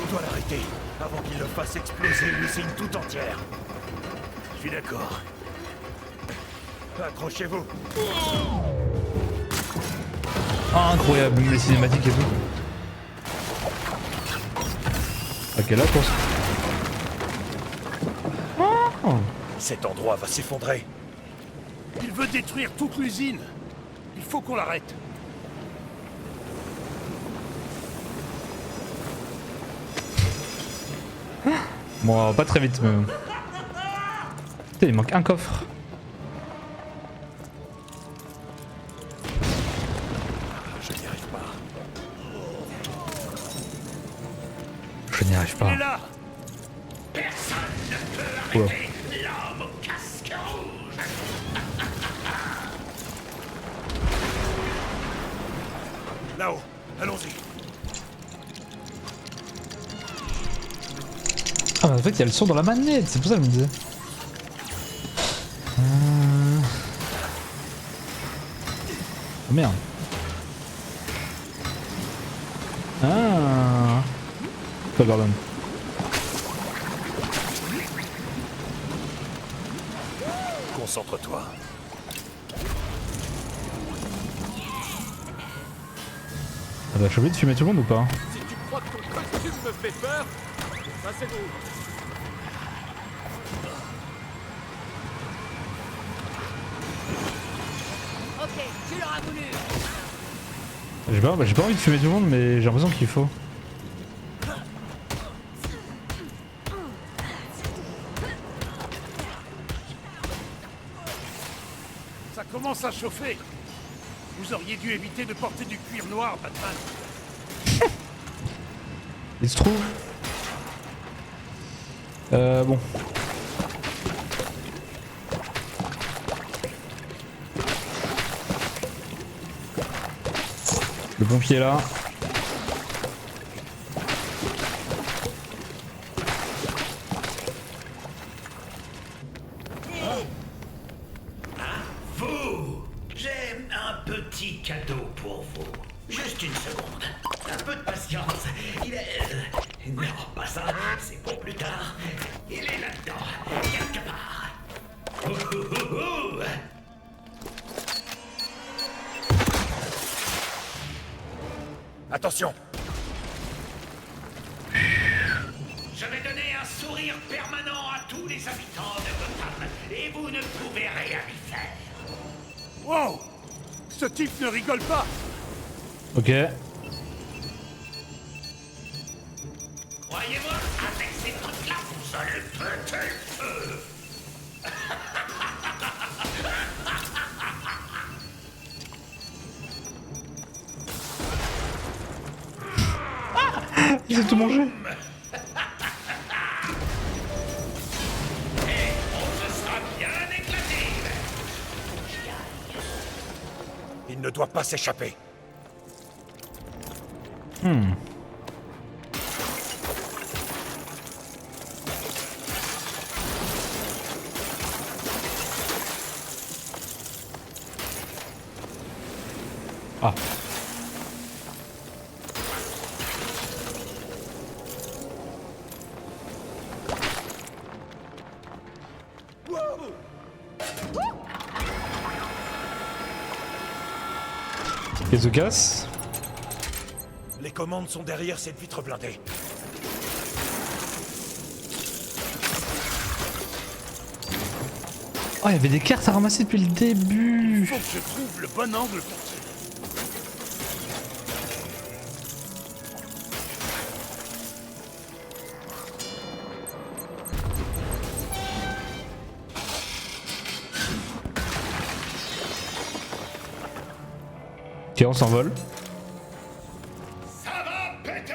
Speaker 2: On doit l'arrêter avant qu'il ne fasse exploser l'usine tout entière. Je suis d'accord. Accrochez-vous.
Speaker 1: Ah, incroyable, même les cinématiques et tout. Ok, là, pour... Oh.
Speaker 2: Cet endroit va s'effondrer.
Speaker 4: Il veut détruire toute l'usine. Il faut qu'on l'arrête.
Speaker 1: Bon, pas très vite, mais... Putain, il manque un coffre.
Speaker 2: Je n'y arrive pas.
Speaker 1: Je n'y arrive pas.
Speaker 2: Il est là.
Speaker 12: Personne ne peut
Speaker 1: Oula.
Speaker 12: arrêter l'homme au casque rouge.
Speaker 2: Là-haut, allons-y.
Speaker 1: Ah, mais en fait, il y a le son dans la manette, c'est pour ça que je me disais. Oh merde. Ah. Pas Gordon.
Speaker 2: Concentre-toi.
Speaker 1: Ah bah, je suis obligé de fumer tout le monde ou pas?
Speaker 16: Si tu crois que ton costume me fait peur, ça c'est drôle.
Speaker 6: Ok, tu l'auras voulu.
Speaker 1: J'ai pas envie de fumer tout le monde, mais j'ai l'impression qu'il faut.
Speaker 4: Ça commence à chauffer. Vous auriez dû éviter de porter du cuir noir, Batman.
Speaker 1: Il se trouve. Bon. Le pompier est là.
Speaker 12: Vous, j'ai un petit cadeau pour vous. Juste une seconde. Un peu de patience. Il est... Non, pas ça. C'est pour plus tard. Il est là-dedans. Quelque part. Ouh, ouh, ouh, ouh.
Speaker 2: Attention.
Speaker 12: Je vais donner un sourire permanent à tous les habitants de Gotham. Et vous ne pouvez rien y faire.
Speaker 4: Wow! Ce type ne rigole pas.
Speaker 1: Ok.
Speaker 12: Croyez-moi, avec ces trucs-là, vous allez péter le feu.
Speaker 1: manger.
Speaker 2: Il ne doit pas s'échapper.
Speaker 1: Ah. Il se casse.
Speaker 2: Les commandes sont derrière cette vitre blindée.
Speaker 1: Oh, il y avait des cartes à ramasser depuis le début.
Speaker 14: Faut que je trouve le bon angle pour tirer.
Speaker 1: Ok, on s'envole.
Speaker 8: Ça va péter!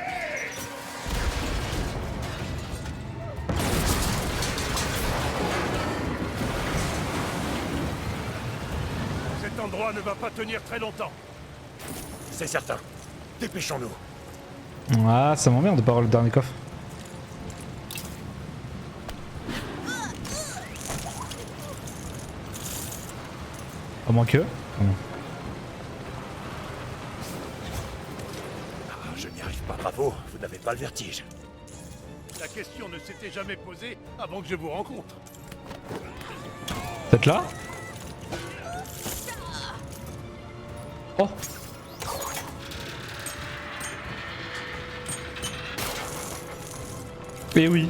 Speaker 14: Cet endroit ne va pas tenir très longtemps.
Speaker 2: C'est certain. Dépêchons-nous.
Speaker 1: Ah, ça m'emmerde de pas avoir le dernier coffre. À moins que.
Speaker 2: Je n'y arrive pas. Bravo, vous n'avez pas le vertige.
Speaker 14: La question ne s'était jamais posée avant que je vous rencontre.
Speaker 1: Peut-être là? Oh! Eh oui!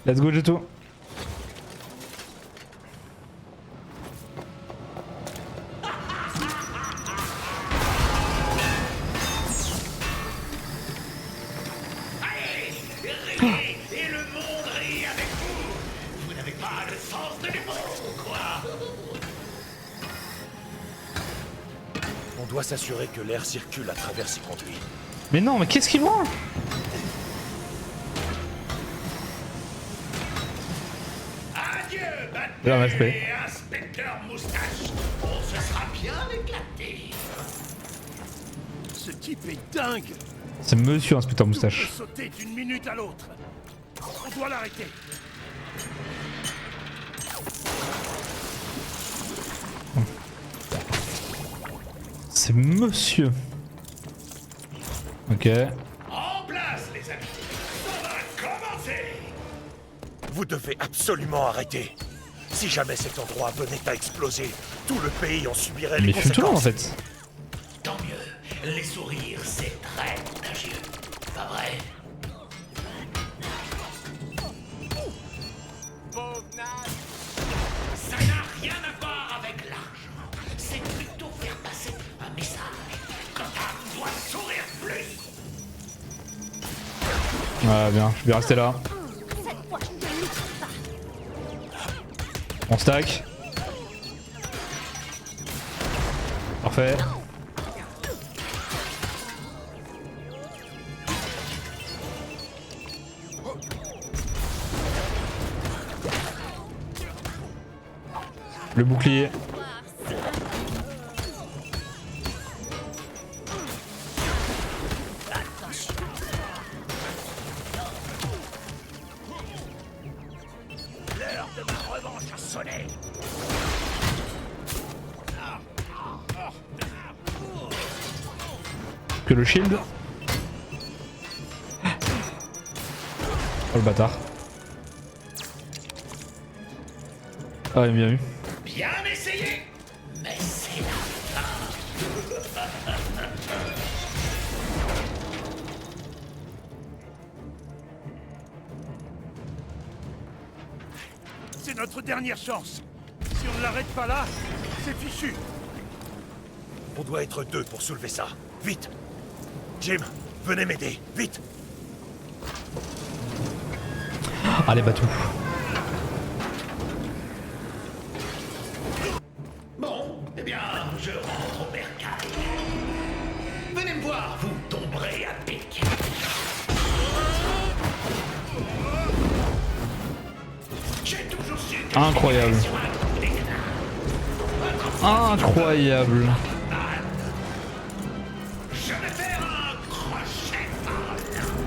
Speaker 1: Let's go, Jeto!
Speaker 12: Et le monde rit avec vous. Vous n'avez pas le sens de l'humour, quoi.
Speaker 2: On doit s'assurer que l'air circule à travers ces conduits.
Speaker 1: Mais non, mais qu'est-ce qu'il branle?
Speaker 12: Adieu,
Speaker 1: Là, on a fait.
Speaker 12: et inspecteur moustache. On se sera bien éclaté.
Speaker 14: Ce type est dingue.
Speaker 1: C'est monsieur inspecteur
Speaker 14: Il
Speaker 1: moustache.
Speaker 14: peut sauter d'une minute à l'autre. On doit l'arrêter.
Speaker 1: C'est monsieur. Ok.
Speaker 12: En place, les amis. Ça va commencer.
Speaker 2: Vous devez absolument arrêter. Si jamais cet endroit venait à exploser, tout le pays en subirait les
Speaker 1: Mais
Speaker 2: conséquences.
Speaker 1: fume tout en fait.
Speaker 12: Tant mieux. Les sourires, c'est très contagieux. Pas vrai? Ça n'a rien à voir avec l'argent. C'est plutôt faire passer un message. Gotham doit sourire plus.
Speaker 1: Ouais, bien, je vais rester là.
Speaker 13: Cette fois, je ne loupe pas.
Speaker 1: On stack. Parfait. Le bouclier.
Speaker 12: L'heure de ma revanche a sonné.
Speaker 1: Que le shield. Oh le bâtard. Ah, il est bien eu.
Speaker 12: Bien essayé, mais c'est la fin.
Speaker 14: C'est notre dernière chance. Si on ne l'arrête pas là, c'est fichu.
Speaker 2: On doit être deux pour soulever ça. Vite! Jim, venez m'aider, vite!
Speaker 1: Allez, batou.
Speaker 12: Eh bien, je rentre au bercail. Venez me voir, vous tomberez à pic. J'ai toujours su que
Speaker 1: Incroyable.
Speaker 12: sur un coup d'éclat.
Speaker 1: Incroyable.
Speaker 12: Je vais faire un crochet par là.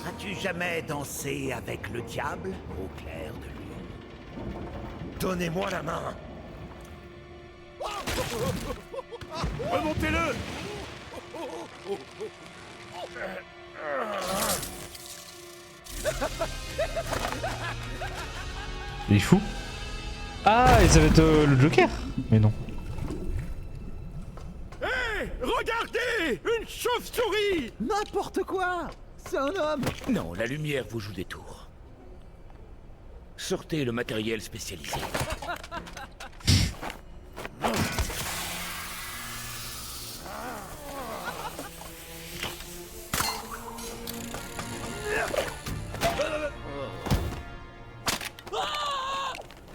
Speaker 11: As-tu jamais dansé avec le diable au clair de lune?
Speaker 2: Donnez-moi la main.
Speaker 15: Remontez-le!
Speaker 1: Il est fou. Ah, et ça va être le Joker. Mais non.
Speaker 15: Hé! Regardez! Une chauve-souris!
Speaker 11: N'importe quoi! C'est un homme!
Speaker 17: Non, la lumière vous joue des tours. Sortez le matériel spécialisé.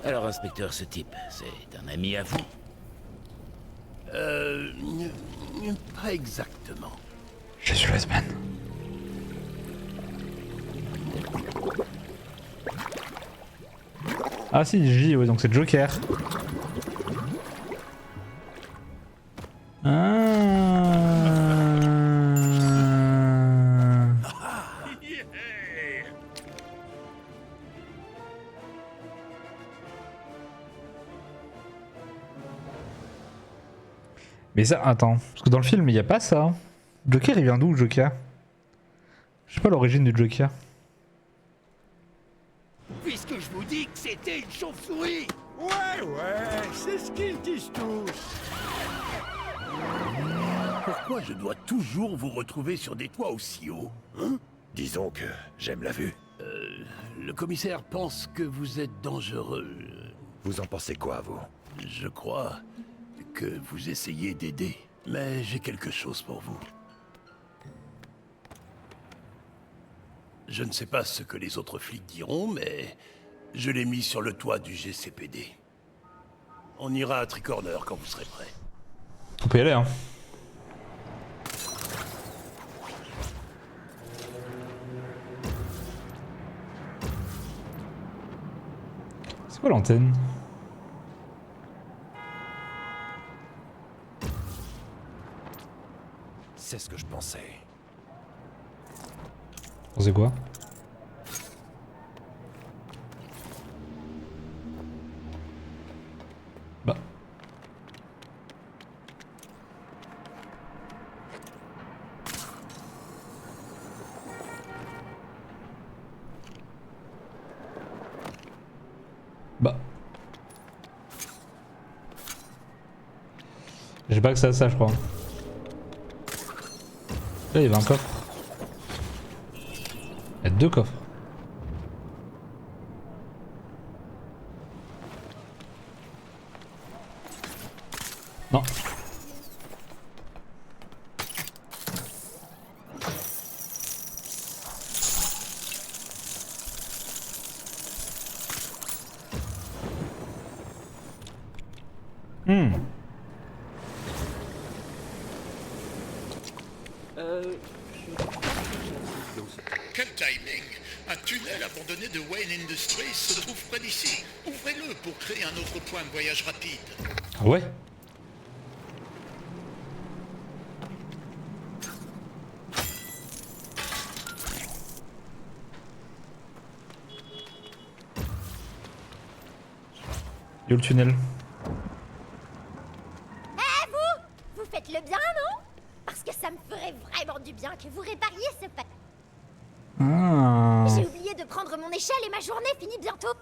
Speaker 17: Alors, inspecteur, ce type, c'est un ami à vous?
Speaker 14: Pas exactement.
Speaker 1: Je suis Westman. Ah si, J, ouais, donc c'est Joker. Mais ça, attends, parce que dans le film, il n'y a pas ça. Joker, il vient d'où, Joker? Je sais pas l'origine du Joker.
Speaker 15: Puisque je vous dis que c'était une chauve-souris! Ouais, c'est ce qu'ils disent tous!
Speaker 14: Pourquoi je dois toujours vous retrouver sur des toits aussi hauts, hein?
Speaker 2: Disons que j'aime la vue.
Speaker 14: Le commissaire pense que vous êtes dangereux.
Speaker 2: Vous en pensez quoi, vous?
Speaker 14: Je crois que vous essayez d'aider, mais j'ai quelque chose pour vous. Je ne sais pas ce que les autres flics diront, mais je l'ai mis sur le toit du GCPD. On ira à Tricorner quand vous serez prêts.
Speaker 1: On peut y aller, hein. C'est quoi l'antenne?
Speaker 2: C'est ce que je pensais.
Speaker 1: C'est quoi? Bah. Bah. J'ai pas que ça, je crois. Là, il y avait un coffre. Il y a deux coffres. Non.
Speaker 8: Quel timing! Un tunnel abandonné de Wayne Industries se trouve près d'ici. Ouvrez-le pour créer un autre point de voyage rapide.
Speaker 1: Ah ouais? Yo le tunnel.
Speaker 13: Eh vous faites le bien, non? Parce que ça me ferait vraiment du bien que vous répariez ce pas.
Speaker 1: Ah.
Speaker 13: J'ai oublié de prendre mon échelle et ma journée finit bientôt.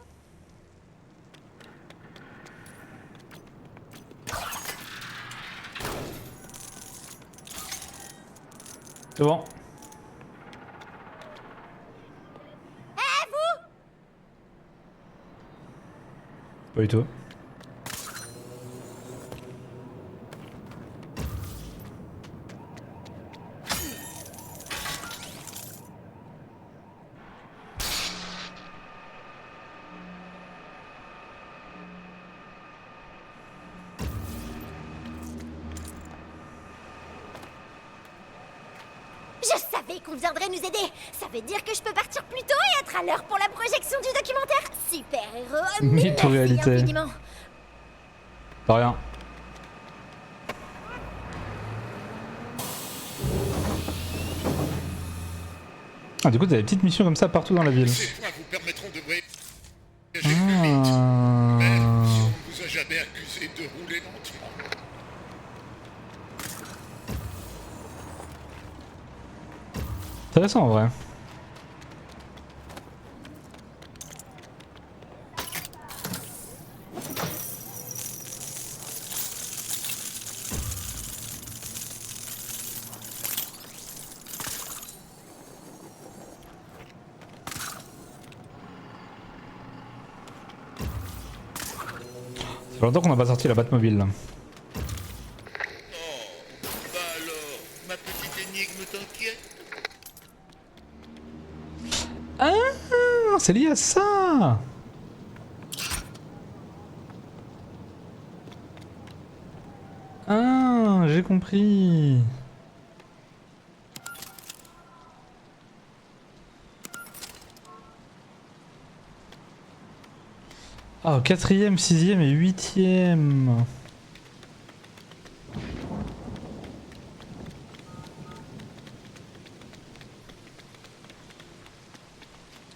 Speaker 1: C'est bon.
Speaker 13: Eh vous!
Speaker 1: Pas du tout.
Speaker 13: savais qu'on viendrait nous aider. Ça veut dire que je peux partir plus tôt et être à l'heure pour la projection du documentaire. Super héros.
Speaker 1: Mythe ou réalité?
Speaker 13: Infiniment.
Speaker 1: Pas rien. Ah, du coup, t'as des petites missions comme ça partout dans la ville.
Speaker 8: Ces points vous permettront de voyager plus vite. Même si on ne vous a jamais accusé de rouler lentement.
Speaker 1: Intéressant en vrai. Ça fait longtemps qu'on n'a pas sorti la Batmobile là.
Speaker 8: Bah alors, ma petite énigme t'inquiète?
Speaker 1: Ah, c'est lié à ça. Ah, j'ai compris. Ah, au 4ème, 6ème et 8ème.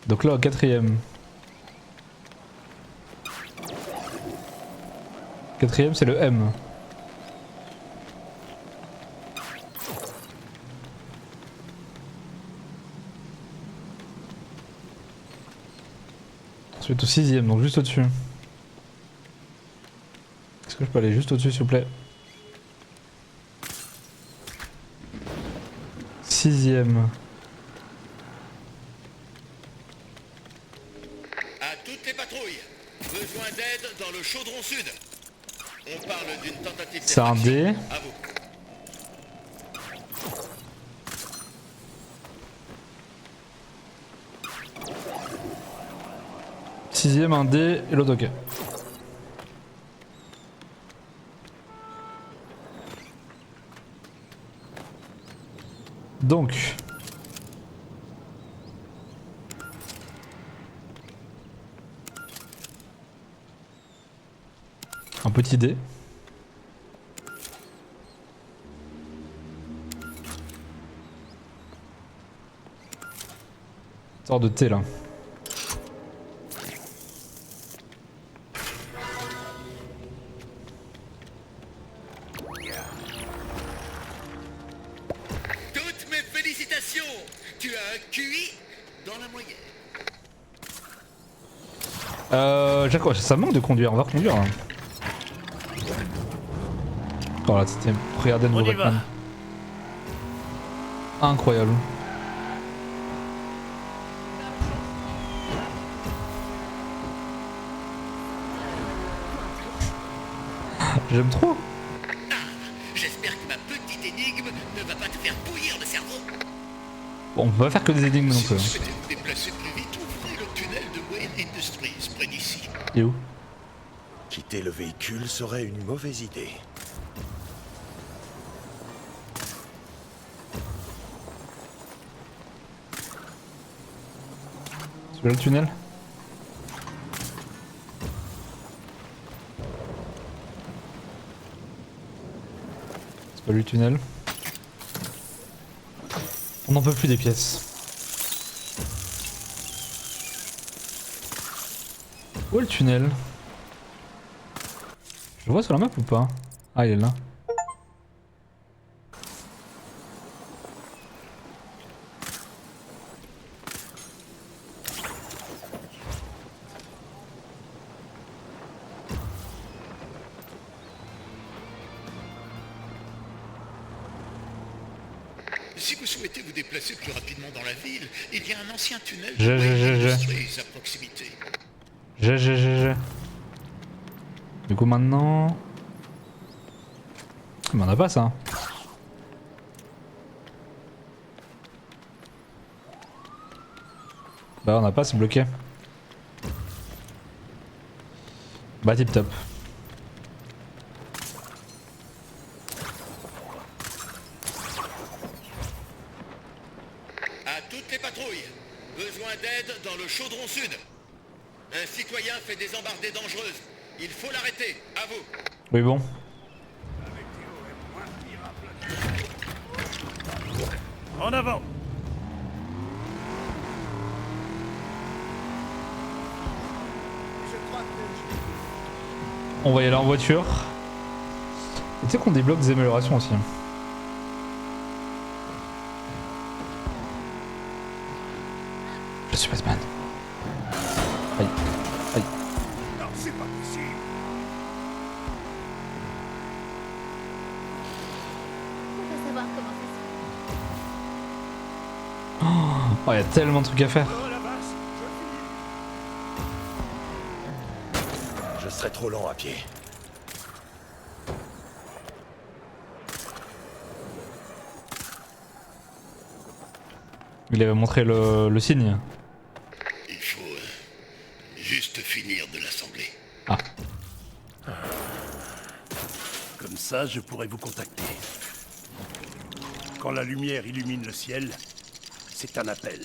Speaker 1: Donc là, au 4ème. 4ème, c'est le M. Ensuite au 6ème, donc juste au-dessus. Est-ce que je peux aller juste au-dessus, s'il vous plaît? 6ème.
Speaker 8: À toutes les patrouilles, besoin d'aide dans le chaudron sud. On parle d'une tentative
Speaker 1: C'est un D.
Speaker 8: À vous.
Speaker 1: Sixième, un D et l'autre ok. Donc. Un petit dé. Sort de thé là.
Speaker 8: Toutes mes félicitations. Tu as un QI dans la moyenne.
Speaker 1: Jacques, ça manque de conduire, on va conduire là. Oh là, c'était. Regardez le nouveau Batman. Incroyable. J'aime trop.
Speaker 8: J'espère que ma petite énigme ne va pas te faire bouillir le cerveau.
Speaker 1: Bon, on peut pas faire que des énigmes non plus.
Speaker 8: Si vous souhaitez vous déplacer plus vite, ouvrez le tunnel de Wayne Industries près d'ici.
Speaker 1: Et où?
Speaker 2: Quitter le véhicule serait une mauvaise idée.
Speaker 1: Tu veux le tunnel? C'est pas lui le tunnel. On n'en peut plus des pièces. Où est le tunnel? Je le vois sur la map ou pas? Ah, il est là.
Speaker 8: Si vous souhaitez vous déplacer plus rapidement dans la ville, il y a un ancien tunnel de
Speaker 1: J'ai.
Speaker 8: Wayne Industries à proximité.
Speaker 1: J'ai. Du coup maintenant... Mais on a pas ça. Bah on a pas, c'est bloqué. Bah tip top.
Speaker 5: patrouille. Besoin d'aide dans le chaudron sud. Un citoyen fait des embardées dangereuses. Il faut l'arrêter. À vous.
Speaker 1: Oui bon.
Speaker 14: En avant.
Speaker 1: On va y aller en voiture. Et tu sais qu'on débloque des améliorations aussi. Je suis Batman. Aïe. Aïe.
Speaker 2: Non, c'est pas possible.
Speaker 13: On va savoir comment ça se fait.
Speaker 1: Oh, y a tellement de trucs à faire.
Speaker 2: Je serai trop lent à pied.
Speaker 1: Il avait montré le signe.
Speaker 5: Il faut juste finir de l'assembler.
Speaker 1: Ah.
Speaker 14: Comme ça, je pourrai vous contacter. Quand la lumière illumine le ciel, c'est un appel.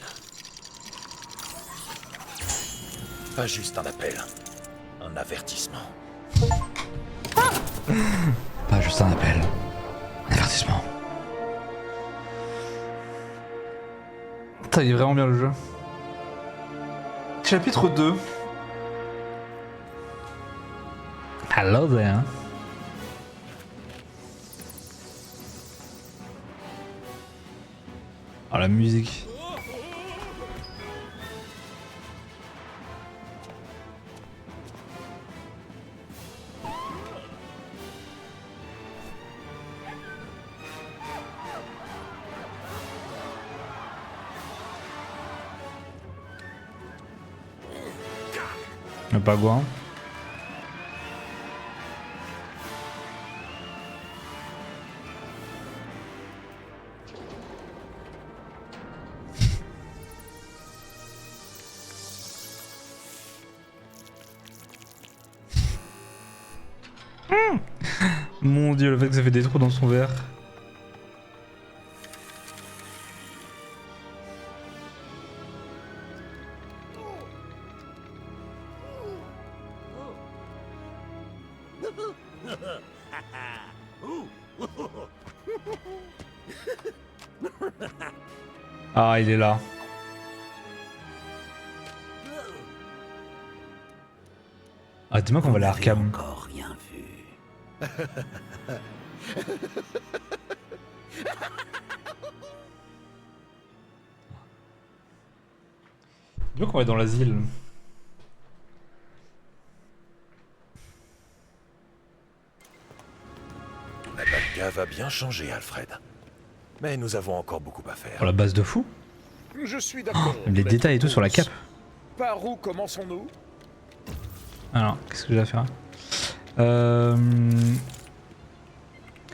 Speaker 2: Pas juste un appel. Un avertissement.
Speaker 1: Pas juste un appel. Un avertissement. Putain, il est vraiment bien le jeu. Chapitre 2. Hello there. Oh la musique. Le pagouin. Mon dieu, le fait que ça fait des trous dans son verre. Ah, il est là. Ah, dis-moi qu'on va aller à Arkham.
Speaker 12: Encore rien vu.
Speaker 1: Dis-moi qu'on va dans l'asile.
Speaker 2: La Batcave va bien changer, Alfred. Mais nous avons encore beaucoup à faire.
Speaker 1: Oh, la base de fou.
Speaker 4: Je suis d'accord.
Speaker 1: Les détails et tout sur la cape.
Speaker 4: Par où commençons-nous?
Speaker 1: Alors, qu'est-ce que j'ai à faire?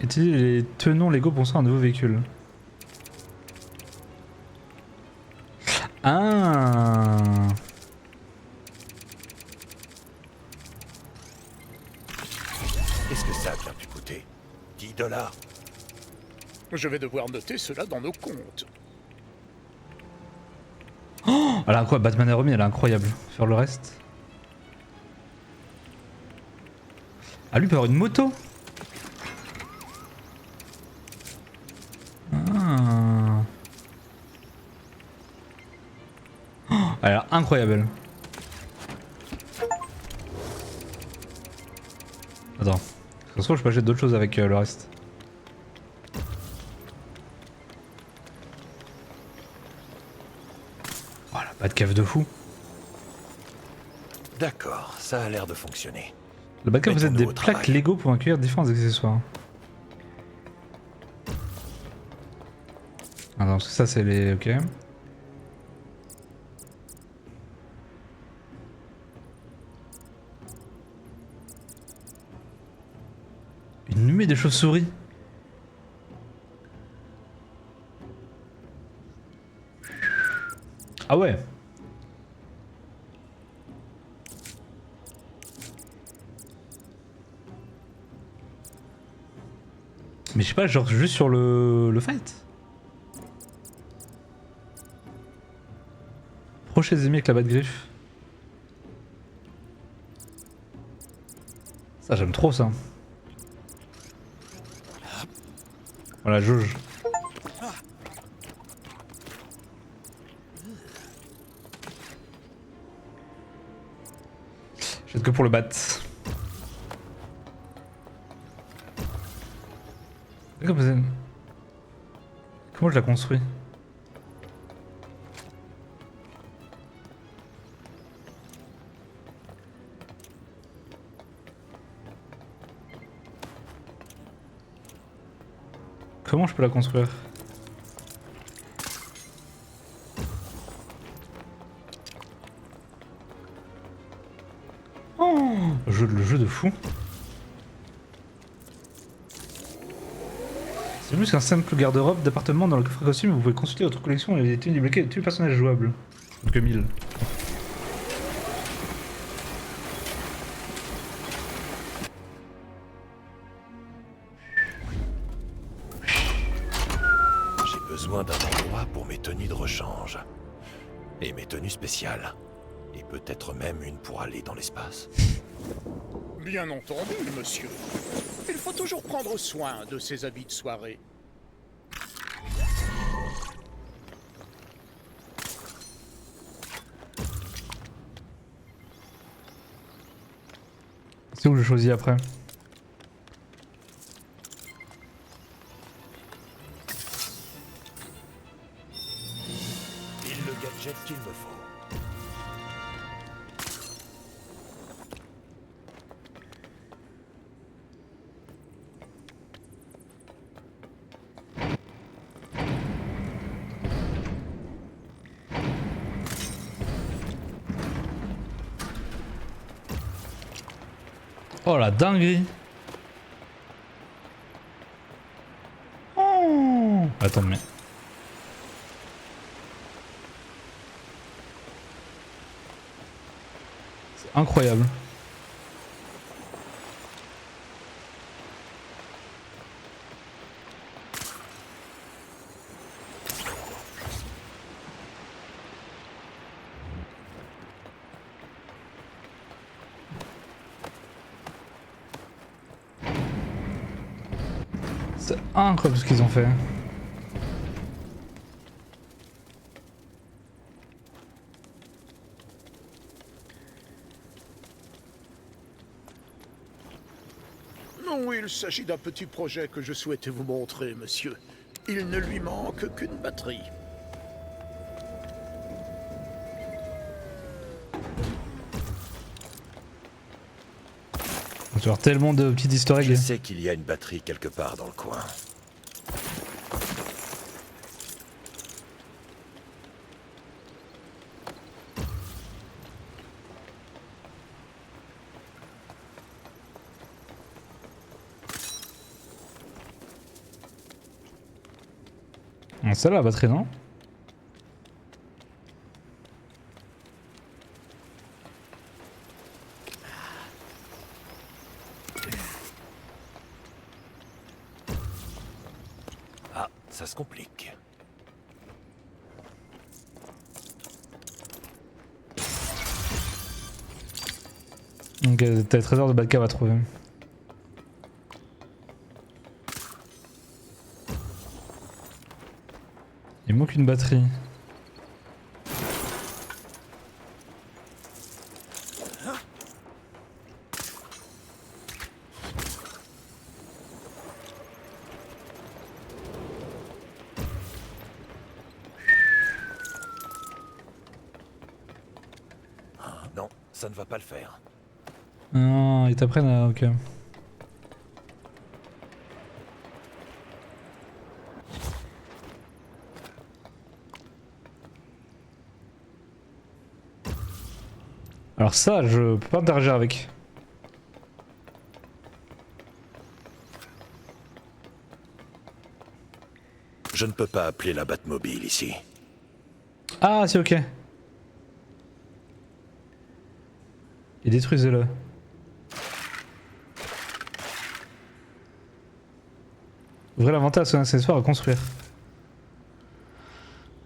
Speaker 1: Utiliser les tenons Lego pour construire un nouveau véhicule. Ah.
Speaker 2: Qu'est-ce que ça a bien pu coûter? 10 $.
Speaker 4: Je vais devoir noter cela dans nos comptes.
Speaker 1: Oh, elle a quoi? Batman et Robin, elle est incroyable. Faire le reste. Ah, lui peut avoir une moto. Ah. Oh, elle a l'air incroyable. Attends. Ça se trouve, je peux acheter d'autres choses avec le reste. Voilà, pas de cave de fou.
Speaker 2: D'accord, ça a l'air de fonctionner.
Speaker 1: Le Batcave possède des
Speaker 2: Mettons-nous au
Speaker 1: plaques
Speaker 2: travail.
Speaker 1: Lego pour accueillir différents accessoires. Alors ça c'est les... ok. Une nuée de chauves-souris. Ah ouais. Mais je sais pas, genre juste sur le fight. approcher les ennemis avec la batte griffe. Ça j'aime trop ça. Voilà, jauge. Je fais que pour le bat. Comment je la construis? Comment je peux la construire? Oh, le jeu de fou. C'est plus qu'un simple garde-robe d'appartement dans le coffre costume, vous pouvez consulter votre collection et les tenues débloquées de tous les personnages jouables. Donc 1000.
Speaker 2: J'ai besoin d'un endroit pour mes tenues de rechange. Et mes tenues spéciales. Et peut-être même une pour aller dans l'espace.
Speaker 4: Bien entendu, monsieur. Il faut toujours prendre soin de ses habits de soirée.
Speaker 1: C'est où je choisis après?
Speaker 2: Pile le gadget qu'il me faut.
Speaker 1: Oh la dinguerie. Oh. Attends mais... C'est incroyable. C'est incroyable ce qu'ils ont fait.
Speaker 4: Non, il s'agit d'un petit projet que je souhaitais vous montrer, monsieur. Il ne lui manque qu'une batterie.
Speaker 1: Tu vas avoir tellement de petites easter eggs.
Speaker 2: Je sais qu'il y a une batterie quelque part dans le coin.
Speaker 1: C'est là la batterie, non?
Speaker 2: Ah, ça se complique.
Speaker 1: Donc t'as le trésor de Badcave à trouver. Il manque une batterie.
Speaker 2: Non, ça ne va pas le faire.
Speaker 1: Non, ils t'apprennent à... ok. Alors ça, je peux pas interagir avec.
Speaker 2: Je ne peux pas appeler la Batmobile ici.
Speaker 1: Ah, c'est ok. Et détruisez-le. Ouvrez l'inventaire à son accessoire à construire.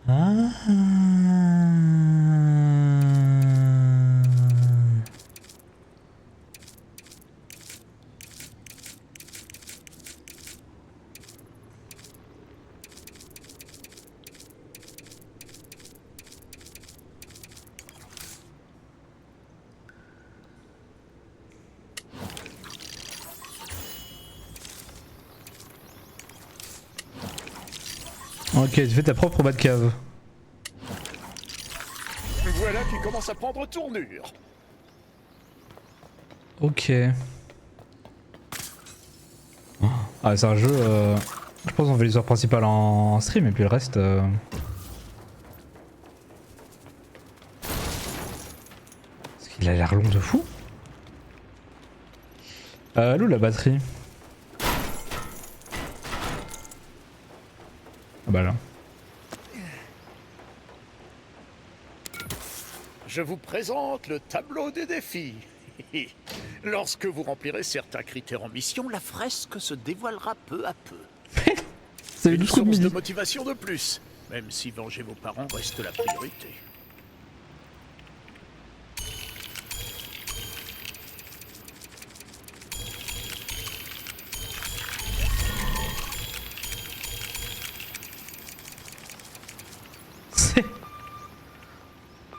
Speaker 1: Ah. Ok, tu fais ta propre Batcave.
Speaker 4: Voilà qui commence à prendre tournure.
Speaker 1: Ok. Ah, c'est un jeu. Je pense qu'on fait l'histoire principale en stream et puis le reste. Parce qu'il a l'air long de fou. Où la batterie? Ah bah là.
Speaker 4: Je vous présente le tableau des défis. Lorsque vous remplirez certains critères en mission, la fresque se dévoilera peu à peu.
Speaker 1: C'est
Speaker 4: une
Speaker 1: une source
Speaker 4: source de motivation de plus, même si venger vos parents reste la priorité.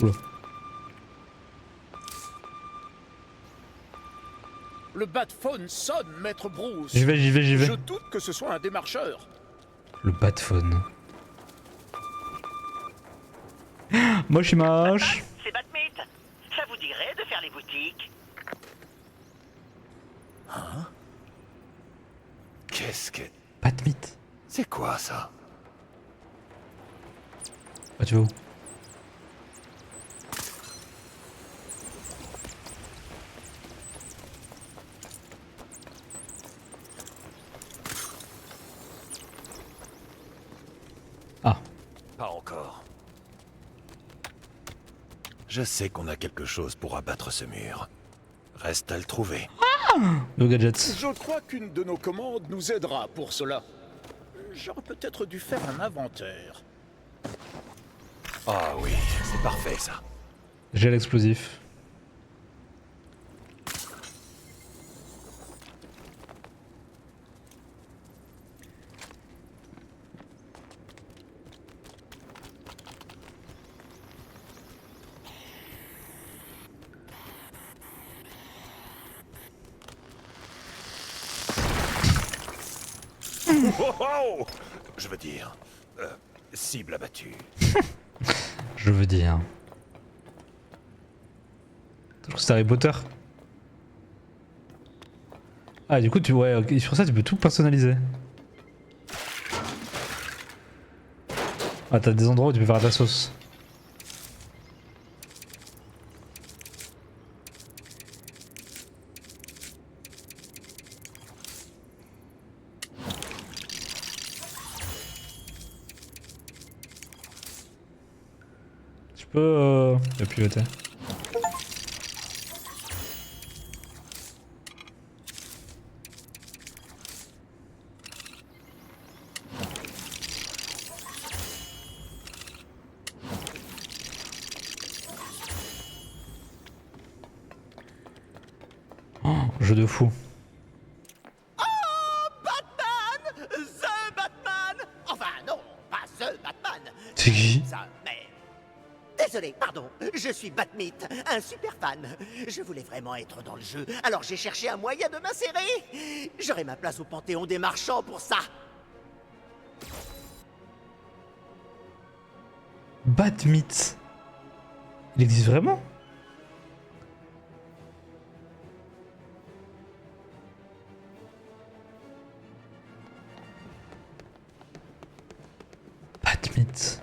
Speaker 1: Oula.
Speaker 4: Le Batphone sonne, maître Bruce.
Speaker 1: J'y vais.
Speaker 4: Je doute que ce soit un démarcheur.
Speaker 1: Le Batphone. Moche image.
Speaker 12: C'est Batmite. Ça vous dirait de faire les boutiques?
Speaker 2: Hein? Qu'est-ce que...
Speaker 1: Batmite.
Speaker 2: C'est quoi ça?
Speaker 1: Ah, tu vas où? Ah.
Speaker 2: Pas encore. Je sais qu'on a quelque chose pour abattre ce mur. Reste à le trouver.
Speaker 1: Le gadget.
Speaker 4: Je crois qu'une de nos commandes nous aidera pour cela. J'aurais peut-être dû faire un inventaire.
Speaker 2: Ah oui, c'est parfait ça.
Speaker 1: J'ai l'explosif.
Speaker 2: Oh, oh, je veux dire, cible abattue.
Speaker 1: Je veux dire. Je trouve que c'est Harry Potter. Ah, du coup, ouais, okay, sur ça, tu peux tout personnaliser. Ah, t'as des endroits où tu peux faire à ta sauce. Je peux le piloter. Oh, jeu de fou.
Speaker 11: Batman! The Batman! Enfin, non, pas The Batman!
Speaker 1: C'est qui?
Speaker 11: Ça, mais... Désolé, pardon, je suis Batmite, un super fan. Je voulais vraiment être dans le jeu, alors j'ai cherché un moyen de m'insérer. J'aurai ma place au Panthéon des Marchands pour ça.
Speaker 1: Batmite. Il existe vraiment? Batmite.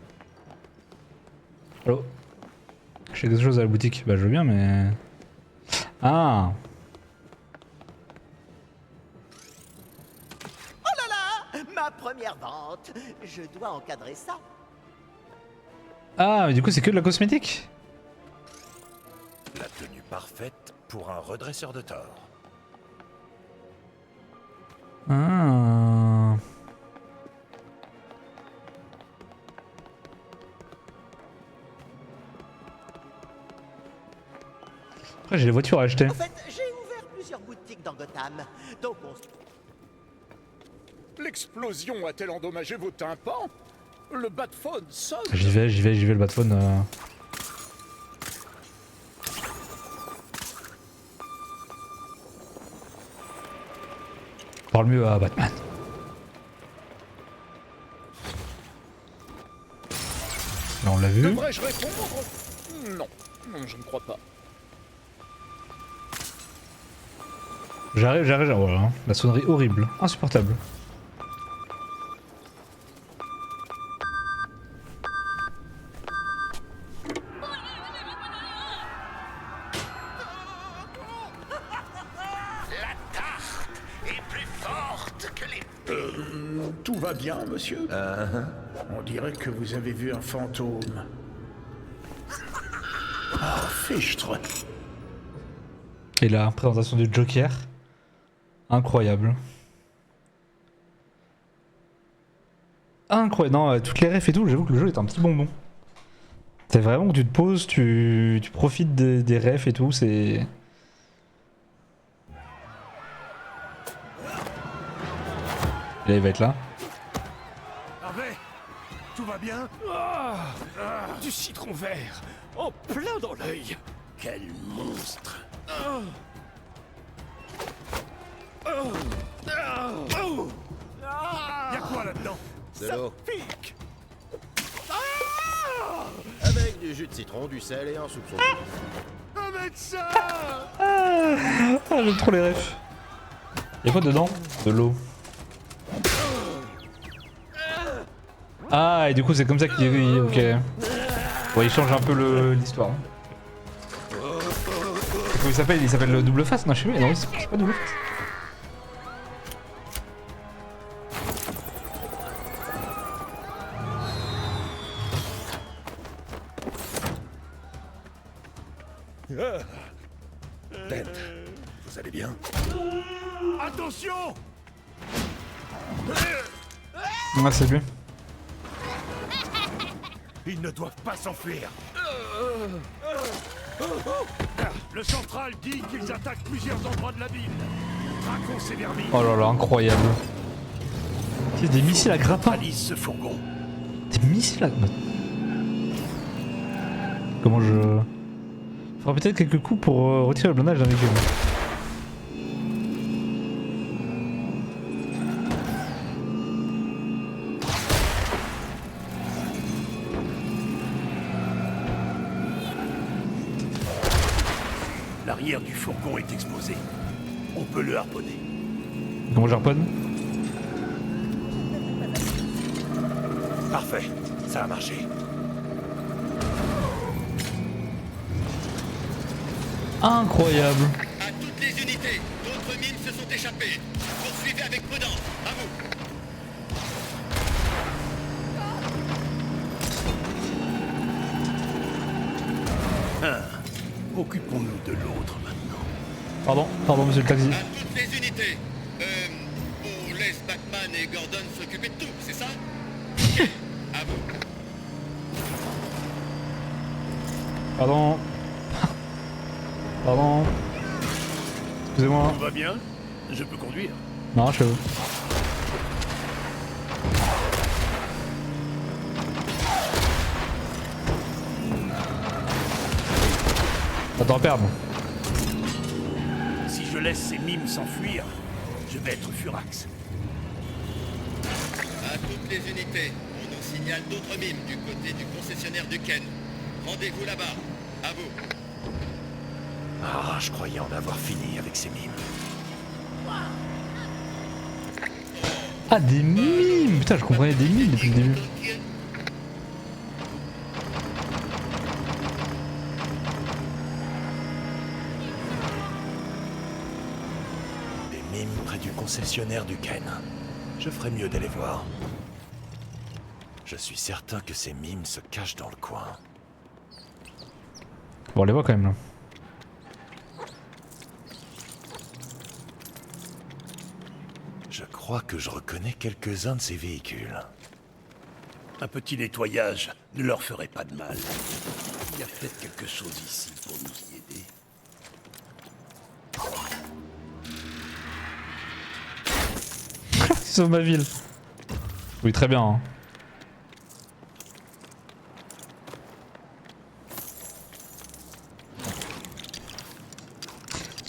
Speaker 1: Allo? J'ai quelque chose à la boutique. Bah je veux bien mais... Ah!
Speaker 11: Oh là là! Ma première vente. Je dois encadrer ça.
Speaker 1: Ah, mais du coup c'est que de la cosmétique?
Speaker 2: La tenue parfaite pour un redresseur de tort.
Speaker 1: Ah. Après j'ai les voitures à acheter.
Speaker 11: En fait, j'ai ouvert plusieurs boutiques dans Gotham. Donc on...
Speaker 4: L'explosion a-t-elle endommagé vos tympans? Le Batphone sonne.
Speaker 1: J'y vais le Batphone. Parle mieux à Batman. Là on l'a vu.
Speaker 4: Devrais-je répondre? Non, non, je ne crois pas.
Speaker 1: J'arrive, voilà. Hein. La sonnerie horrible, insupportable.
Speaker 4: Tout va bien, monsieur? On dirait que vous avez vu un fantôme. Ah, fichtre.
Speaker 1: Et la présentation du Joker. Incroyable. Incroyable. Non, toutes les refs et tout, j'avoue que le jeu est un petit bonbon. C'est vraiment que tu te poses, tu profites des refs et tout, c'est... Là, il va être là.
Speaker 14: Harvey, tout va bien?
Speaker 16: Du citron vert, en plein dans l'œil.
Speaker 14: Quel monstre! Y'a quoi là-dedans?
Speaker 16: Ça pique.
Speaker 18: Avec du jus de citron, du sel et un soupçon.
Speaker 14: Un médecin!
Speaker 1: J'aime trop les refs. Y'a quoi dedans? De l'eau. Ah, et du coup c'est comme ça qu'il... Ok. Ouais, il change un peu l'histoire. Comment il s'appelle? Il s'appelle le double face? Non, je sais pas, non, c'est pas double face.
Speaker 14: Dent, vous allez bien? Attention!
Speaker 1: Ah, c'est lui.
Speaker 14: Ils ne doivent pas s'enfuir. Le central dit qu'ils attaquent plusieurs endroits de la ville. Traquons ces vermines.
Speaker 1: Oh là là, incroyable. C'est des missiles à grappin.
Speaker 14: Alice ce fourgon.
Speaker 1: Des missiles à... Comment je... Faudra peut-être quelques coups pour retirer le blindage d'un véhicule.
Speaker 14: L'arrière du fourgon est exposé. On peut le harponner.
Speaker 1: Comment je harponne?
Speaker 14: Parfait, ça a marché.
Speaker 1: Incroyable.
Speaker 8: À toutes les unités, d'autres mines se sont échappées. Poursuivez avec prudence. À vous.
Speaker 14: Occupons-nous de l'autre maintenant.
Speaker 1: Pardon monsieur le taxi.
Speaker 8: À toutes les unités. On laisse Batman et Gordon s'occuper de tout, c'est ça? Ok, à vous.
Speaker 1: Pardon. Pardon. Excusez-moi.
Speaker 14: Tout va bien? Je peux conduire.
Speaker 1: Non, je suis où? Attends, perdre.
Speaker 14: Si je laisse ces mimes s'enfuir, je vais être furax.
Speaker 8: À toutes les unités, on nous signale d'autres mimes du côté du concessionnaire du Ken. Rendez-vous là-bas. À vous.
Speaker 2: Ah, je croyais en avoir fini avec ces mimes.
Speaker 1: Ah, des mimes. Putain, je comprenais des mimes depuis le début.
Speaker 2: Des mimes près du concessionnaire du Ken. Je ferais mieux d'aller voir. Je suis certain que ces mimes se cachent dans le coin.
Speaker 1: Bon, on les voit quand même là.
Speaker 2: Je crois que je reconnais quelques-uns de ces véhicules.
Speaker 14: Un petit nettoyage ne leur ferait pas de mal. Il y a peut-être quelque chose ici pour nous y aider.
Speaker 1: Ils sauvent ma ville. Oui, très bien. Hein.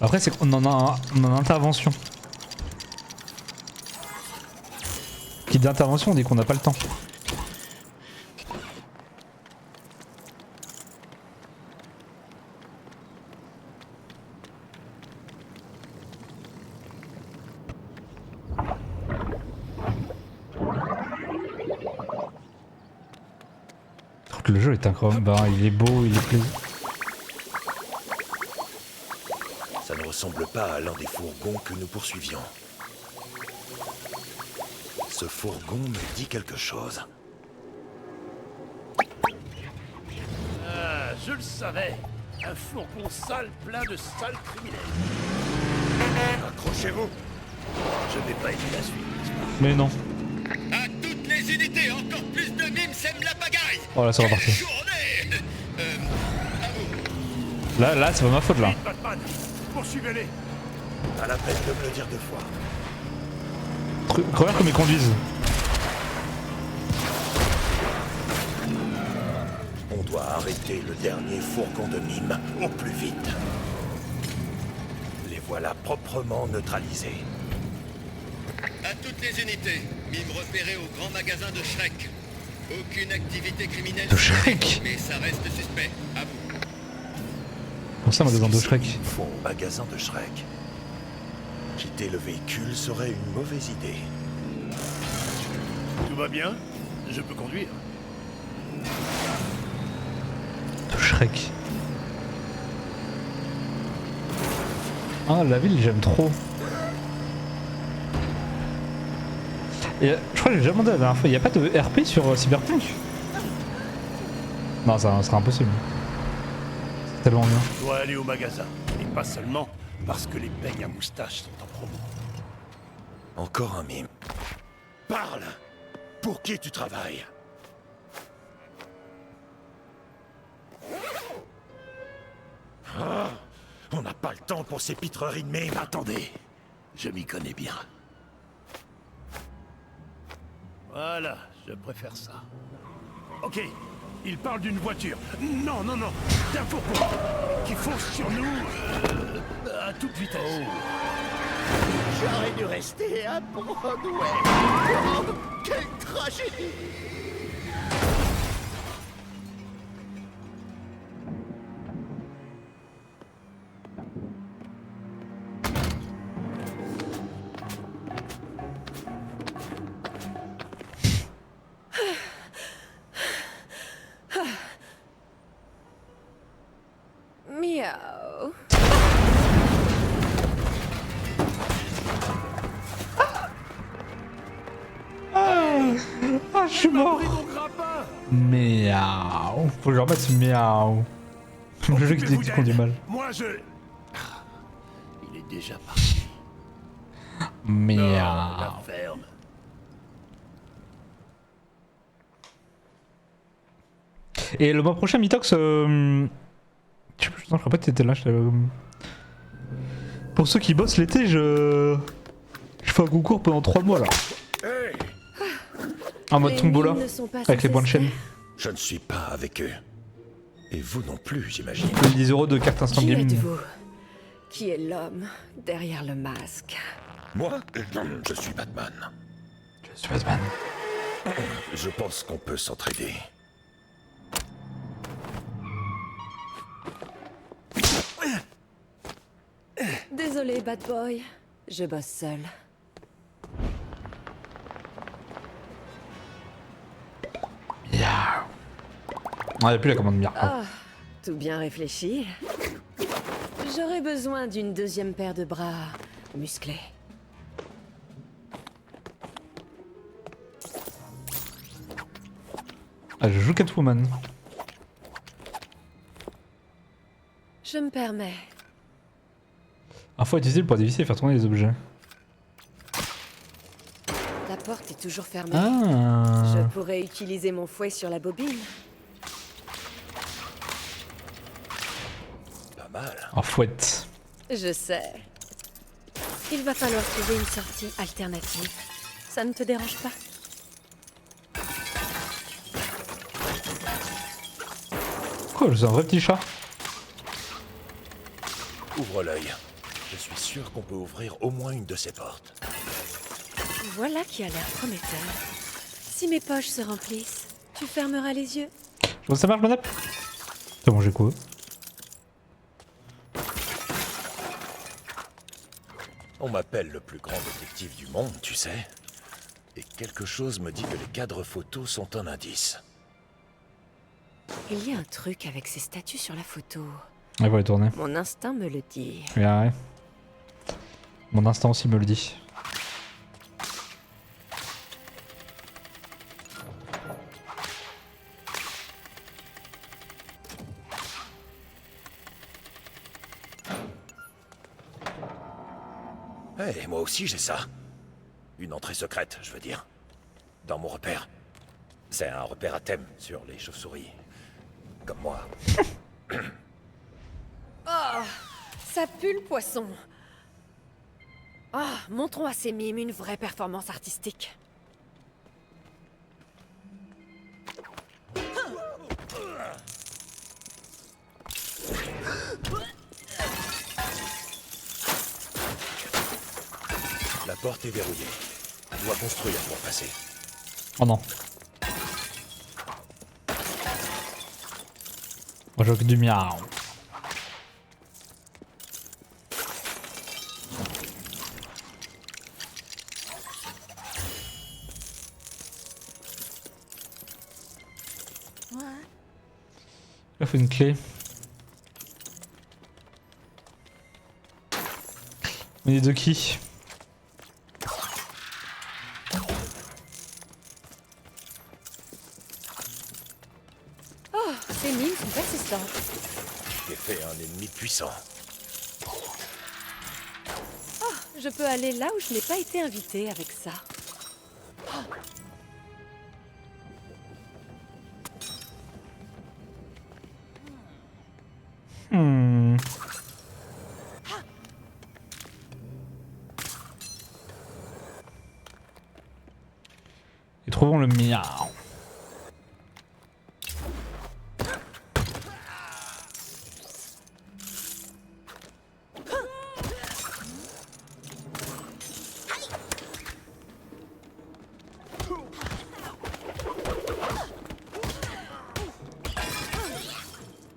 Speaker 1: Après, c'est qu'on en a intervention. Qui d'intervention, on dit qu'on n'a pas le temps. le jeu est incroyable, bah, il est beau, il est plaisant.
Speaker 2: Ça ne ressemble pas à l'un des fourgons que nous poursuivions. Ce fourgon me dit quelque chose.
Speaker 14: Ah, je le savais. Un fourgon sale plein de sales criminels. Accrochez-vous. Je vais pas aider la suite, n'est-ce pas?
Speaker 1: Mais non.
Speaker 8: À toutes les unités, encore plus de mimes sèment la pagaille.
Speaker 1: Oh là, c'est reparti. Là, c'est pas ma faute là.
Speaker 14: Batman, poursuivez-les.
Speaker 2: Pas la peine de me le dire deux fois.
Speaker 1: Regarde comme ils conduisent.
Speaker 2: On doit arrêter le dernier fourgon de mime au plus vite. Les voilà proprement neutralisés.
Speaker 8: À toutes les unités, mime repéré au grand magasin de Shrek. Aucune activité criminelle.
Speaker 1: De Shrek?
Speaker 8: Mais ça reste suspect. À vous.
Speaker 1: Pour ça, magasin de Shrek.
Speaker 2: Font au magasin de Shrek. Quitter le véhicule serait une mauvaise idée.
Speaker 14: Tout va bien? Je peux conduire.
Speaker 1: De Shrek. Ah, la ville, j'aime trop. Et, je crois que j'ai déjà demandé la dernière fois, il n'y a pas de RP sur Cyberpunk? Non, ça sera impossible. C'est tellement bien.
Speaker 14: Je dois aller au magasin. Et pas seulement parce que les peignes à moustache sont en promo.
Speaker 2: Encore un mime. Parle! Pour qui tu travailles? Ah, on n'a pas le temps pour ces pitreries de mime.
Speaker 14: Attendez, je m'y connais bien. Voilà, je préfère ça. Ok, il parle d'une voiture. Non, non, non, d'un fourgon qui fonce sur nous à toute vitesse.
Speaker 11: J'aurais dû rester à Broadway. Oh, quelle tragédie!
Speaker 6: Miaou.
Speaker 1: Ah, je suis mort. Miaou. Faut que je remette ce miaou. Le jeu qui conduit mal.
Speaker 14: Moi, je... Il est déjà parti.
Speaker 1: Miaou.
Speaker 14: La ferme.
Speaker 1: Et le mois prochain, Mitox, je crois pas que t'étais là. Pour ceux qui bossent l'été, je fais un concours pendant 3 mois là. En mode Tombola, avec les points de chaîne.
Speaker 2: Je ne suis pas avec eux. Et vous non plus, j'imagine.
Speaker 1: 10 € de carte instant
Speaker 6: Qui
Speaker 1: gaming.
Speaker 6: êtes-vous? Qui est l'homme derrière le masque?
Speaker 2: Moi, je suis Batman.
Speaker 1: Je suis Batman.
Speaker 2: Je pense qu'on peut s'entraider.
Speaker 6: Désolé, bad boy. Je bosse seul.
Speaker 1: Miaou. On a plus la commande miaou.
Speaker 6: Ah, tout bien réfléchi. J'aurais besoin d'une deuxième paire de bras musclés.
Speaker 1: Ah, je joue Catwoman.
Speaker 6: Je me permets.
Speaker 1: Un fois utiliser pour dévisser et faire tourner les objets.
Speaker 6: La porte est toujours fermée.
Speaker 1: Ah.
Speaker 6: Je pourrais utiliser mon fouet sur la bobine.
Speaker 2: Pas mal.
Speaker 1: En fouette.
Speaker 6: Je sais. Il va falloir trouver une sortie alternative. Ça ne te dérange pas?
Speaker 1: Quoi, c'est un vrai petit chat.
Speaker 2: Ouvre l'œil. Je suis sûr qu'on peut ouvrir au moins une de ces portes.
Speaker 6: Voilà qui a l'air prometteur. Si mes poches se remplissent, tu fermeras les yeux?
Speaker 1: Bon, ça marche, Manap? T'as mangé quoi?
Speaker 2: On m'appelle le plus grand détective du monde, tu sais. Et quelque chose me dit que les cadres photos sont un indice.
Speaker 7: Il y a un truc avec ces statues sur la photo.
Speaker 1: Elle va les tourner.
Speaker 7: Mon instinct me le dit.
Speaker 1: Ouais. Mon instinct aussi me le dit.
Speaker 2: Eh, moi aussi j'ai ça. Une entrée secrète, je veux dire. Dans mon repère. C'est un repère à thème sur les chauves-souris. Comme moi.
Speaker 7: Oh, ça pue le poisson. Ah, montrons à ces mimes une vraie performance artistique.
Speaker 2: La porte est verrouillée. On doit construire pour passer.
Speaker 1: Oh non. Moi j'ai que du miaou. Il faut une clé. Mais de qui?
Speaker 7: Oh, ces mines sont persistantes.
Speaker 2: J'ai fait un ennemi puissant.
Speaker 7: Oh, je peux aller là où je n'ai pas été invitée avec ça.
Speaker 1: Hmm. Et trouvons le miaou.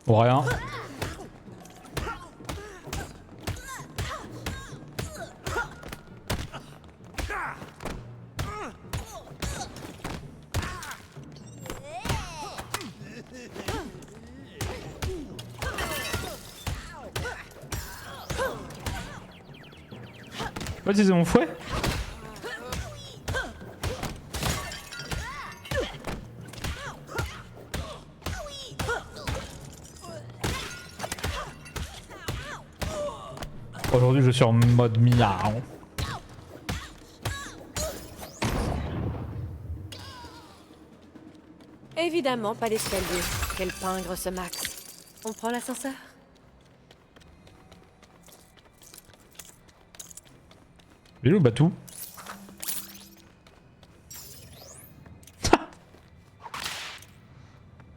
Speaker 1: Ou rien. Va utiliser mon fouet. Aujourd'hui je suis en mode miaou.
Speaker 7: Évidemment, pas d'escalier. Quel pingre ce Max. On prend l'ascenseur?
Speaker 1: Il est où Batou?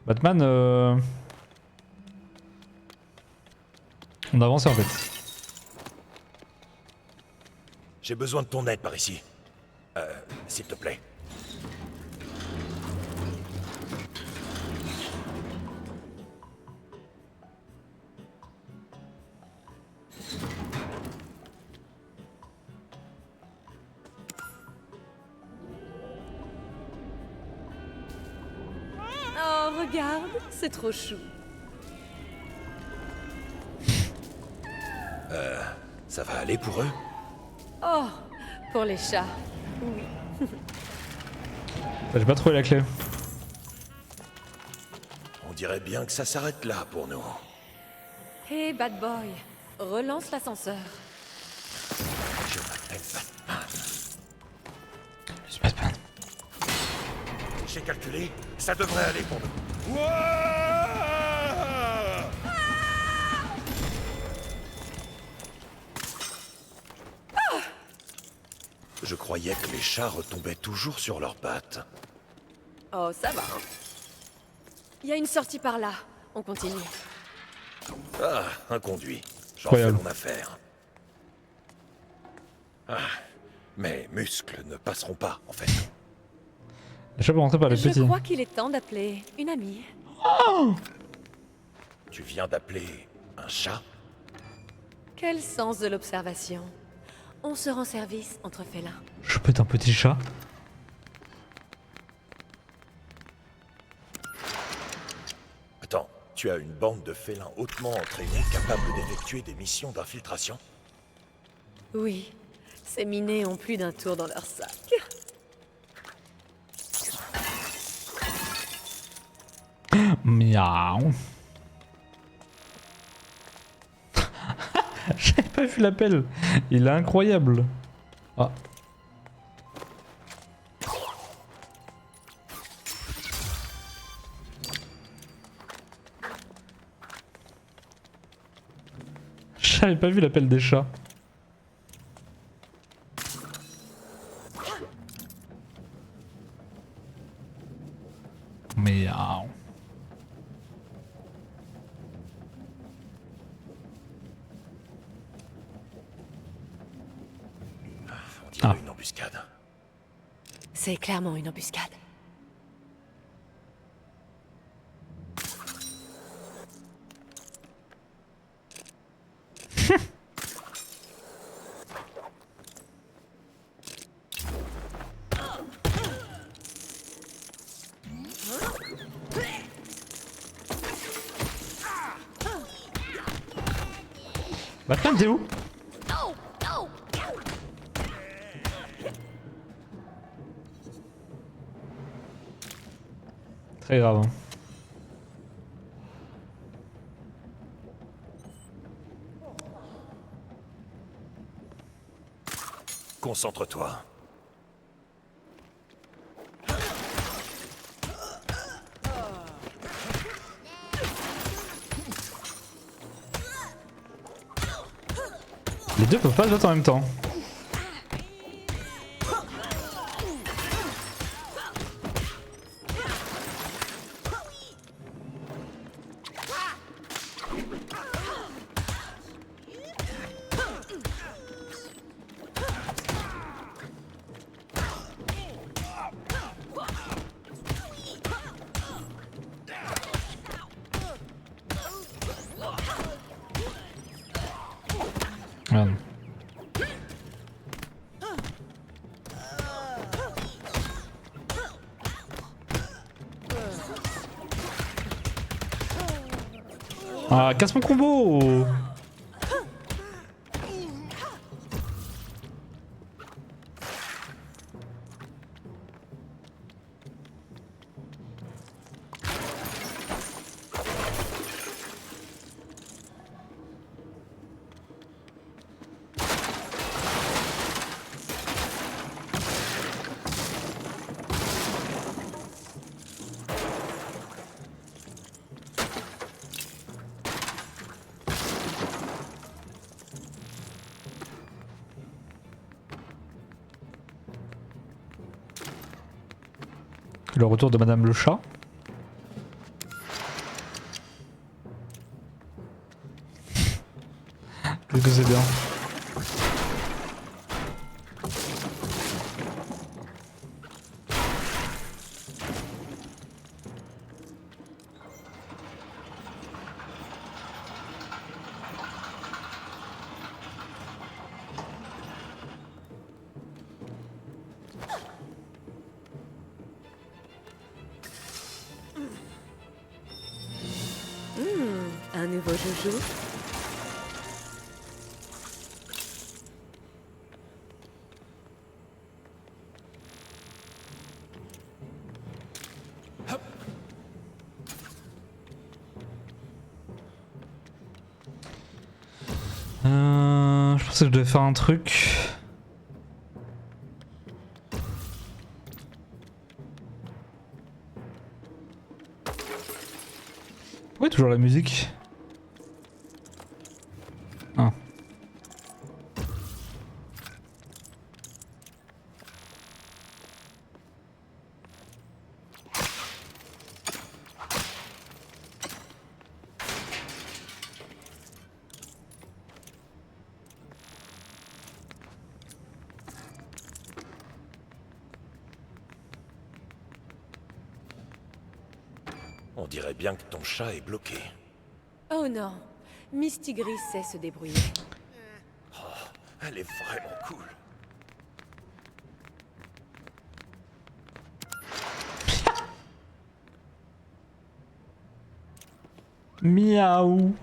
Speaker 1: Batman on a avancé en fait.
Speaker 2: J'ai besoin de ton aide par ici. S'il te plaît.
Speaker 7: Oh, regarde, c'est trop chou.
Speaker 2: Ça va aller pour eux?
Speaker 7: Oh, pour les chats, oui.
Speaker 1: J'ai pas trouvé la clé.
Speaker 2: On dirait bien que ça s'arrête là pour nous.
Speaker 7: Hé, bad boy, relance l'ascenseur.
Speaker 2: Je m'appelle Batman.
Speaker 1: Je suis Batman.
Speaker 2: J'ai calculé, ça devrait aller pour nous. Je croyais que les chats retombaient toujours sur leurs pattes.
Speaker 7: Oh, ça va. Il y a une sortie par là. On continue.
Speaker 2: Ah, un conduit. J'en
Speaker 1: Incroyable.
Speaker 2: fais mon affaire. Ah, mes muscles ne passeront pas, en fait.
Speaker 1: Les chats peuvent rentrer par les petits.
Speaker 7: Je crois qu'il est temps d'appeler une amie.
Speaker 1: Oh
Speaker 2: Tu viens d'appeler un chat?
Speaker 7: Quel sens de l'observation. On se rend service entre félins.
Speaker 1: Je peux être un petit chat.
Speaker 2: Tu as une bande de félins hautement entraînés capables d'effectuer des missions d'infiltration?
Speaker 7: Oui, ces minés ont plus d'un tour dans leur sac.
Speaker 1: Miaou. J'avais pas vu l'appel. Il est incroyable. Ah. J'avais pas vu l'appel des chats. Miaou.
Speaker 2: On dirait une embuscade.
Speaker 7: C'est clairement une embuscade.
Speaker 1: Batman, t'es où? Très grave. Hein.
Speaker 2: Concentre-toi.
Speaker 1: Les deux peuvent pas se battre en même temps. Merde. Ah, casse mon combo! Le retour de Madame le Chat. Qu'est-ce que c'est bien.
Speaker 7: Un nouveau joujou.
Speaker 1: Je pensais que je devais faire un truc. Pourquoi toujours la musique? Ah.
Speaker 2: On dirait bien que ton chat est bloqué.
Speaker 7: Oh non, Miss Tigris sait se débrouiller.
Speaker 2: Oh, elle est vraiment cool.
Speaker 1: Miaou.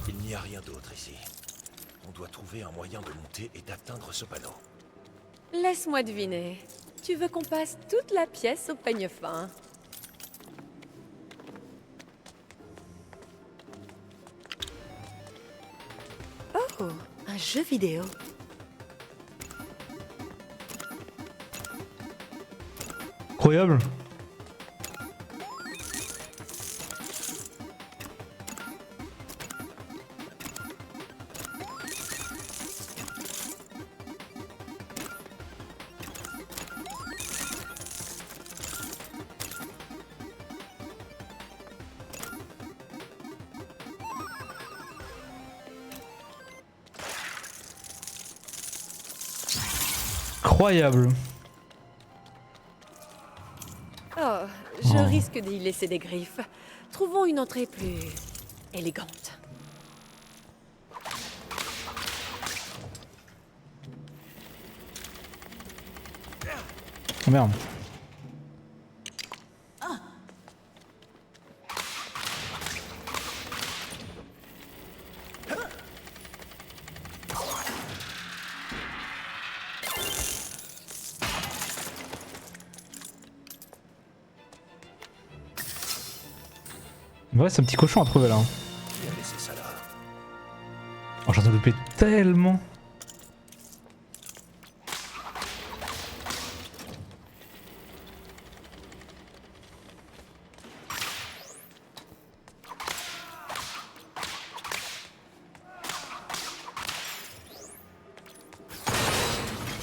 Speaker 2: Il n'y a rien d'autre ici. On doit trouver un moyen de monter et d'atteindre ce panneau.
Speaker 7: Laisse-moi deviner. Tu veux qu'on passe toute la pièce au peigne fin? Oh, un jeu vidéo.
Speaker 1: Incroyable. Incroyable.
Speaker 7: Oh, je risque d'y laisser des griffes. Trouvons une entrée plus élégante.
Speaker 1: Oh merde. Ouais, c'est un petit cochon à trouver là.
Speaker 2: Qui a laissé ça là?
Speaker 1: Oh, j'en ai loupé tellement.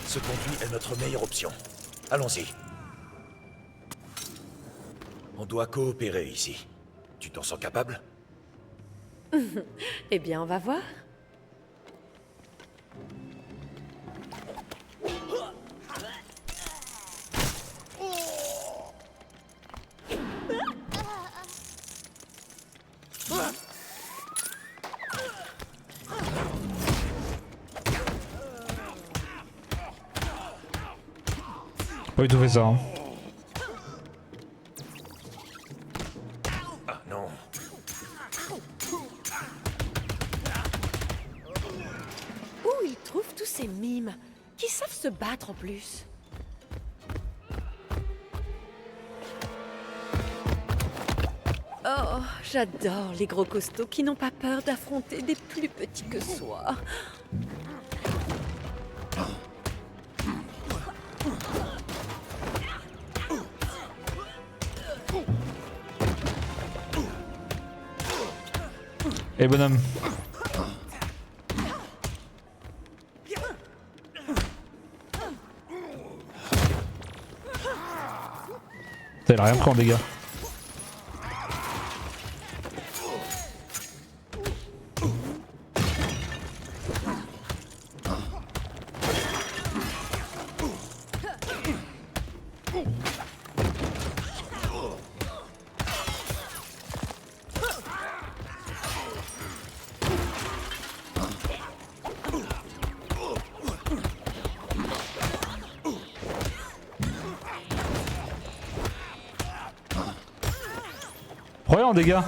Speaker 2: Ce conduit est notre meilleure option. Allons-y. On doit coopérer ici. Tu t'en sens capable?
Speaker 7: Eh bien, on va voir.
Speaker 1: Ouais, tout fait ça. Hein.
Speaker 2: Ah non.
Speaker 7: Où ils trouvent tous ces mimes qui savent se battre en plus? Oh, j'adore les gros costauds qui n'ont pas peur d'affronter des plus petits que soi.
Speaker 1: Eh bonhomme. Putain, il a rien pris en dégâts. Rien en dégâts.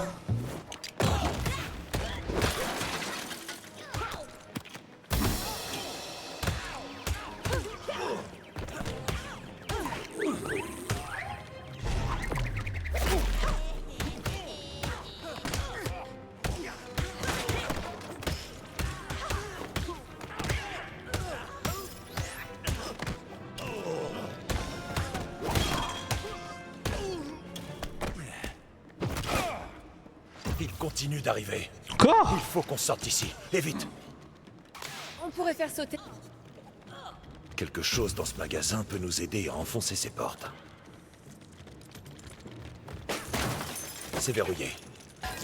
Speaker 2: Il continue d'arriver.
Speaker 1: Quoi?
Speaker 2: Il faut qu'on sorte d'ici. Et vite.
Speaker 7: On pourrait faire sauter.
Speaker 2: Quelque chose dans ce magasin peut nous aider à enfoncer ces portes. C'est verrouillé.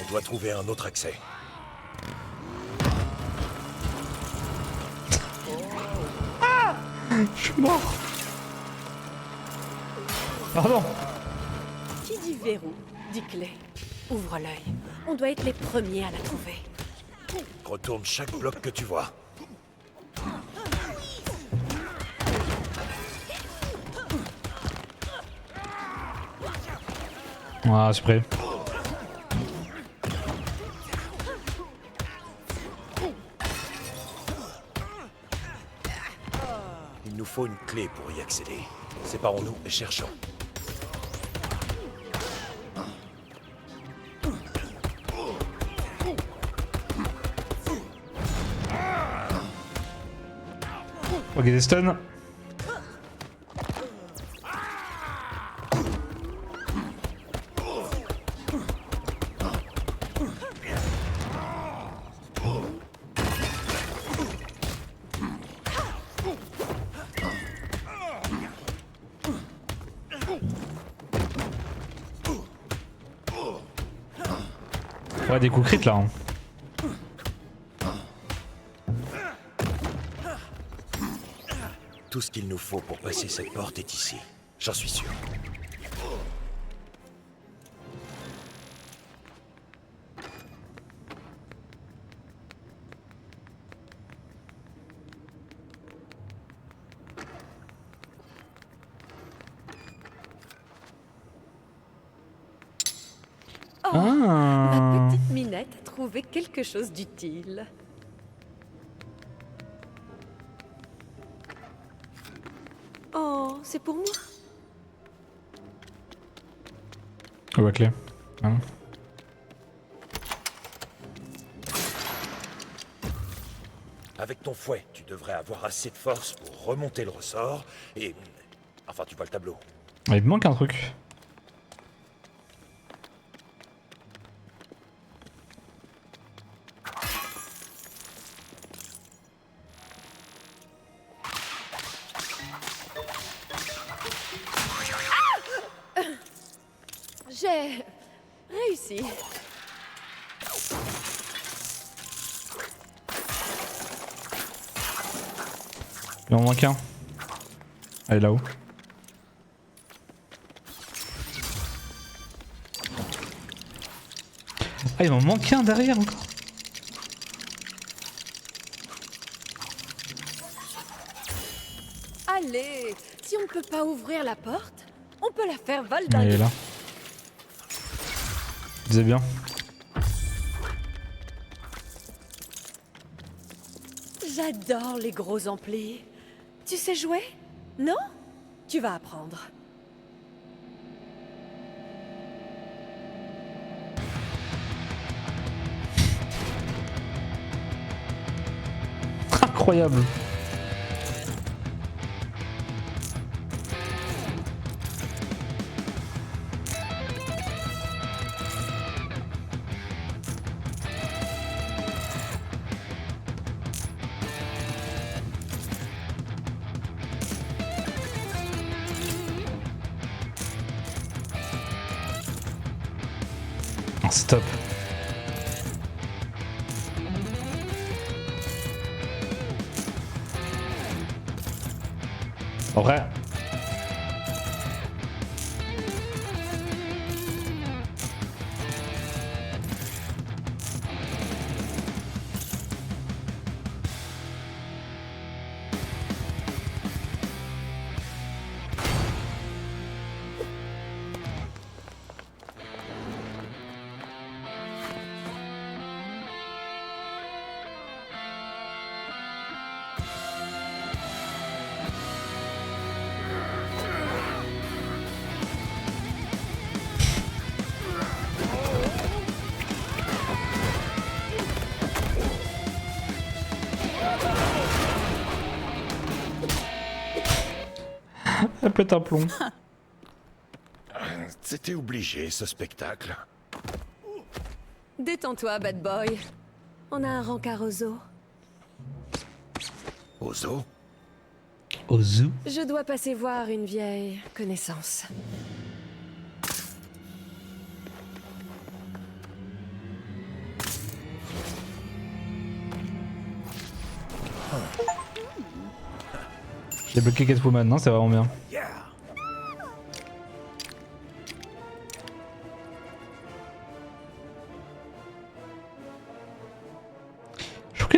Speaker 2: On doit trouver un autre accès.
Speaker 1: Je suis mort. Pardon.
Speaker 7: 10 verrous, 10 clés. Ouvre l'œil. On doit être les premiers à la trouver.
Speaker 2: Retourne chaque bloc que tu vois.
Speaker 1: Ah, c'est prêt.
Speaker 2: Il nous faut une clé pour y accéder. Séparons-nous et cherchons.
Speaker 1: Ok, des stuns. Ouais, des coups crits là. Hein.
Speaker 2: Tout ce qu'il nous faut pour passer cette porte est ici. J'en suis sûr.
Speaker 7: Oh, ma petite Minette a trouvé quelque chose d'utile. Oh, c'est pour moi.
Speaker 1: Oh, la clé. Ah.
Speaker 2: Avec ton fouet, tu devrais avoir assez de force pour remonter le ressort et... Enfin, tu vois le tableau.
Speaker 1: Ah, il me manque un truc.
Speaker 7: J'ai réussi.
Speaker 1: Il en manque un. Elle est là-haut. Ah, il m'en manque un derrière encore.
Speaker 7: Allez, si on ne peut pas ouvrir la porte, on peut la faire
Speaker 1: Il
Speaker 7: valdinguer.
Speaker 1: est là. Je disais bien.
Speaker 7: J'adore les gros amplis. Tu sais jouer? Non? Tu vas apprendre.
Speaker 1: Incroyable. C'est top. En vrai. Elle pète un plomb.
Speaker 2: C'était obligé ce spectacle.
Speaker 7: Détends-toi, bad boy. On a un rencard au zoo.
Speaker 2: Au zoo?
Speaker 1: Au zoo?
Speaker 7: Je dois passer voir une vieille connaissance.
Speaker 1: J'ai bloqué Catwoman, non? C'est vraiment bien.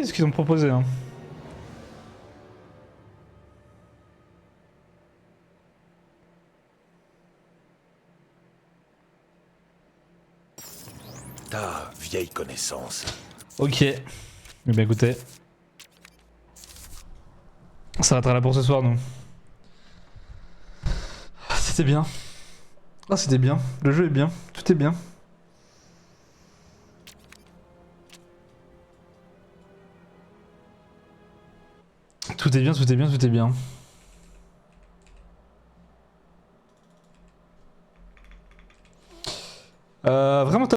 Speaker 1: surpris de ce qu'ils ont proposé. Hein.
Speaker 2: Ta vieille connaissance.
Speaker 1: Ok. Eh bien écoutez. Ça s'arrêtera là pour ce soir, nous. C'était bien. Ah, c'était bien. Le jeu est bien. Tout est bien. Tout est bien, tout est bien, tout est bien. Vraiment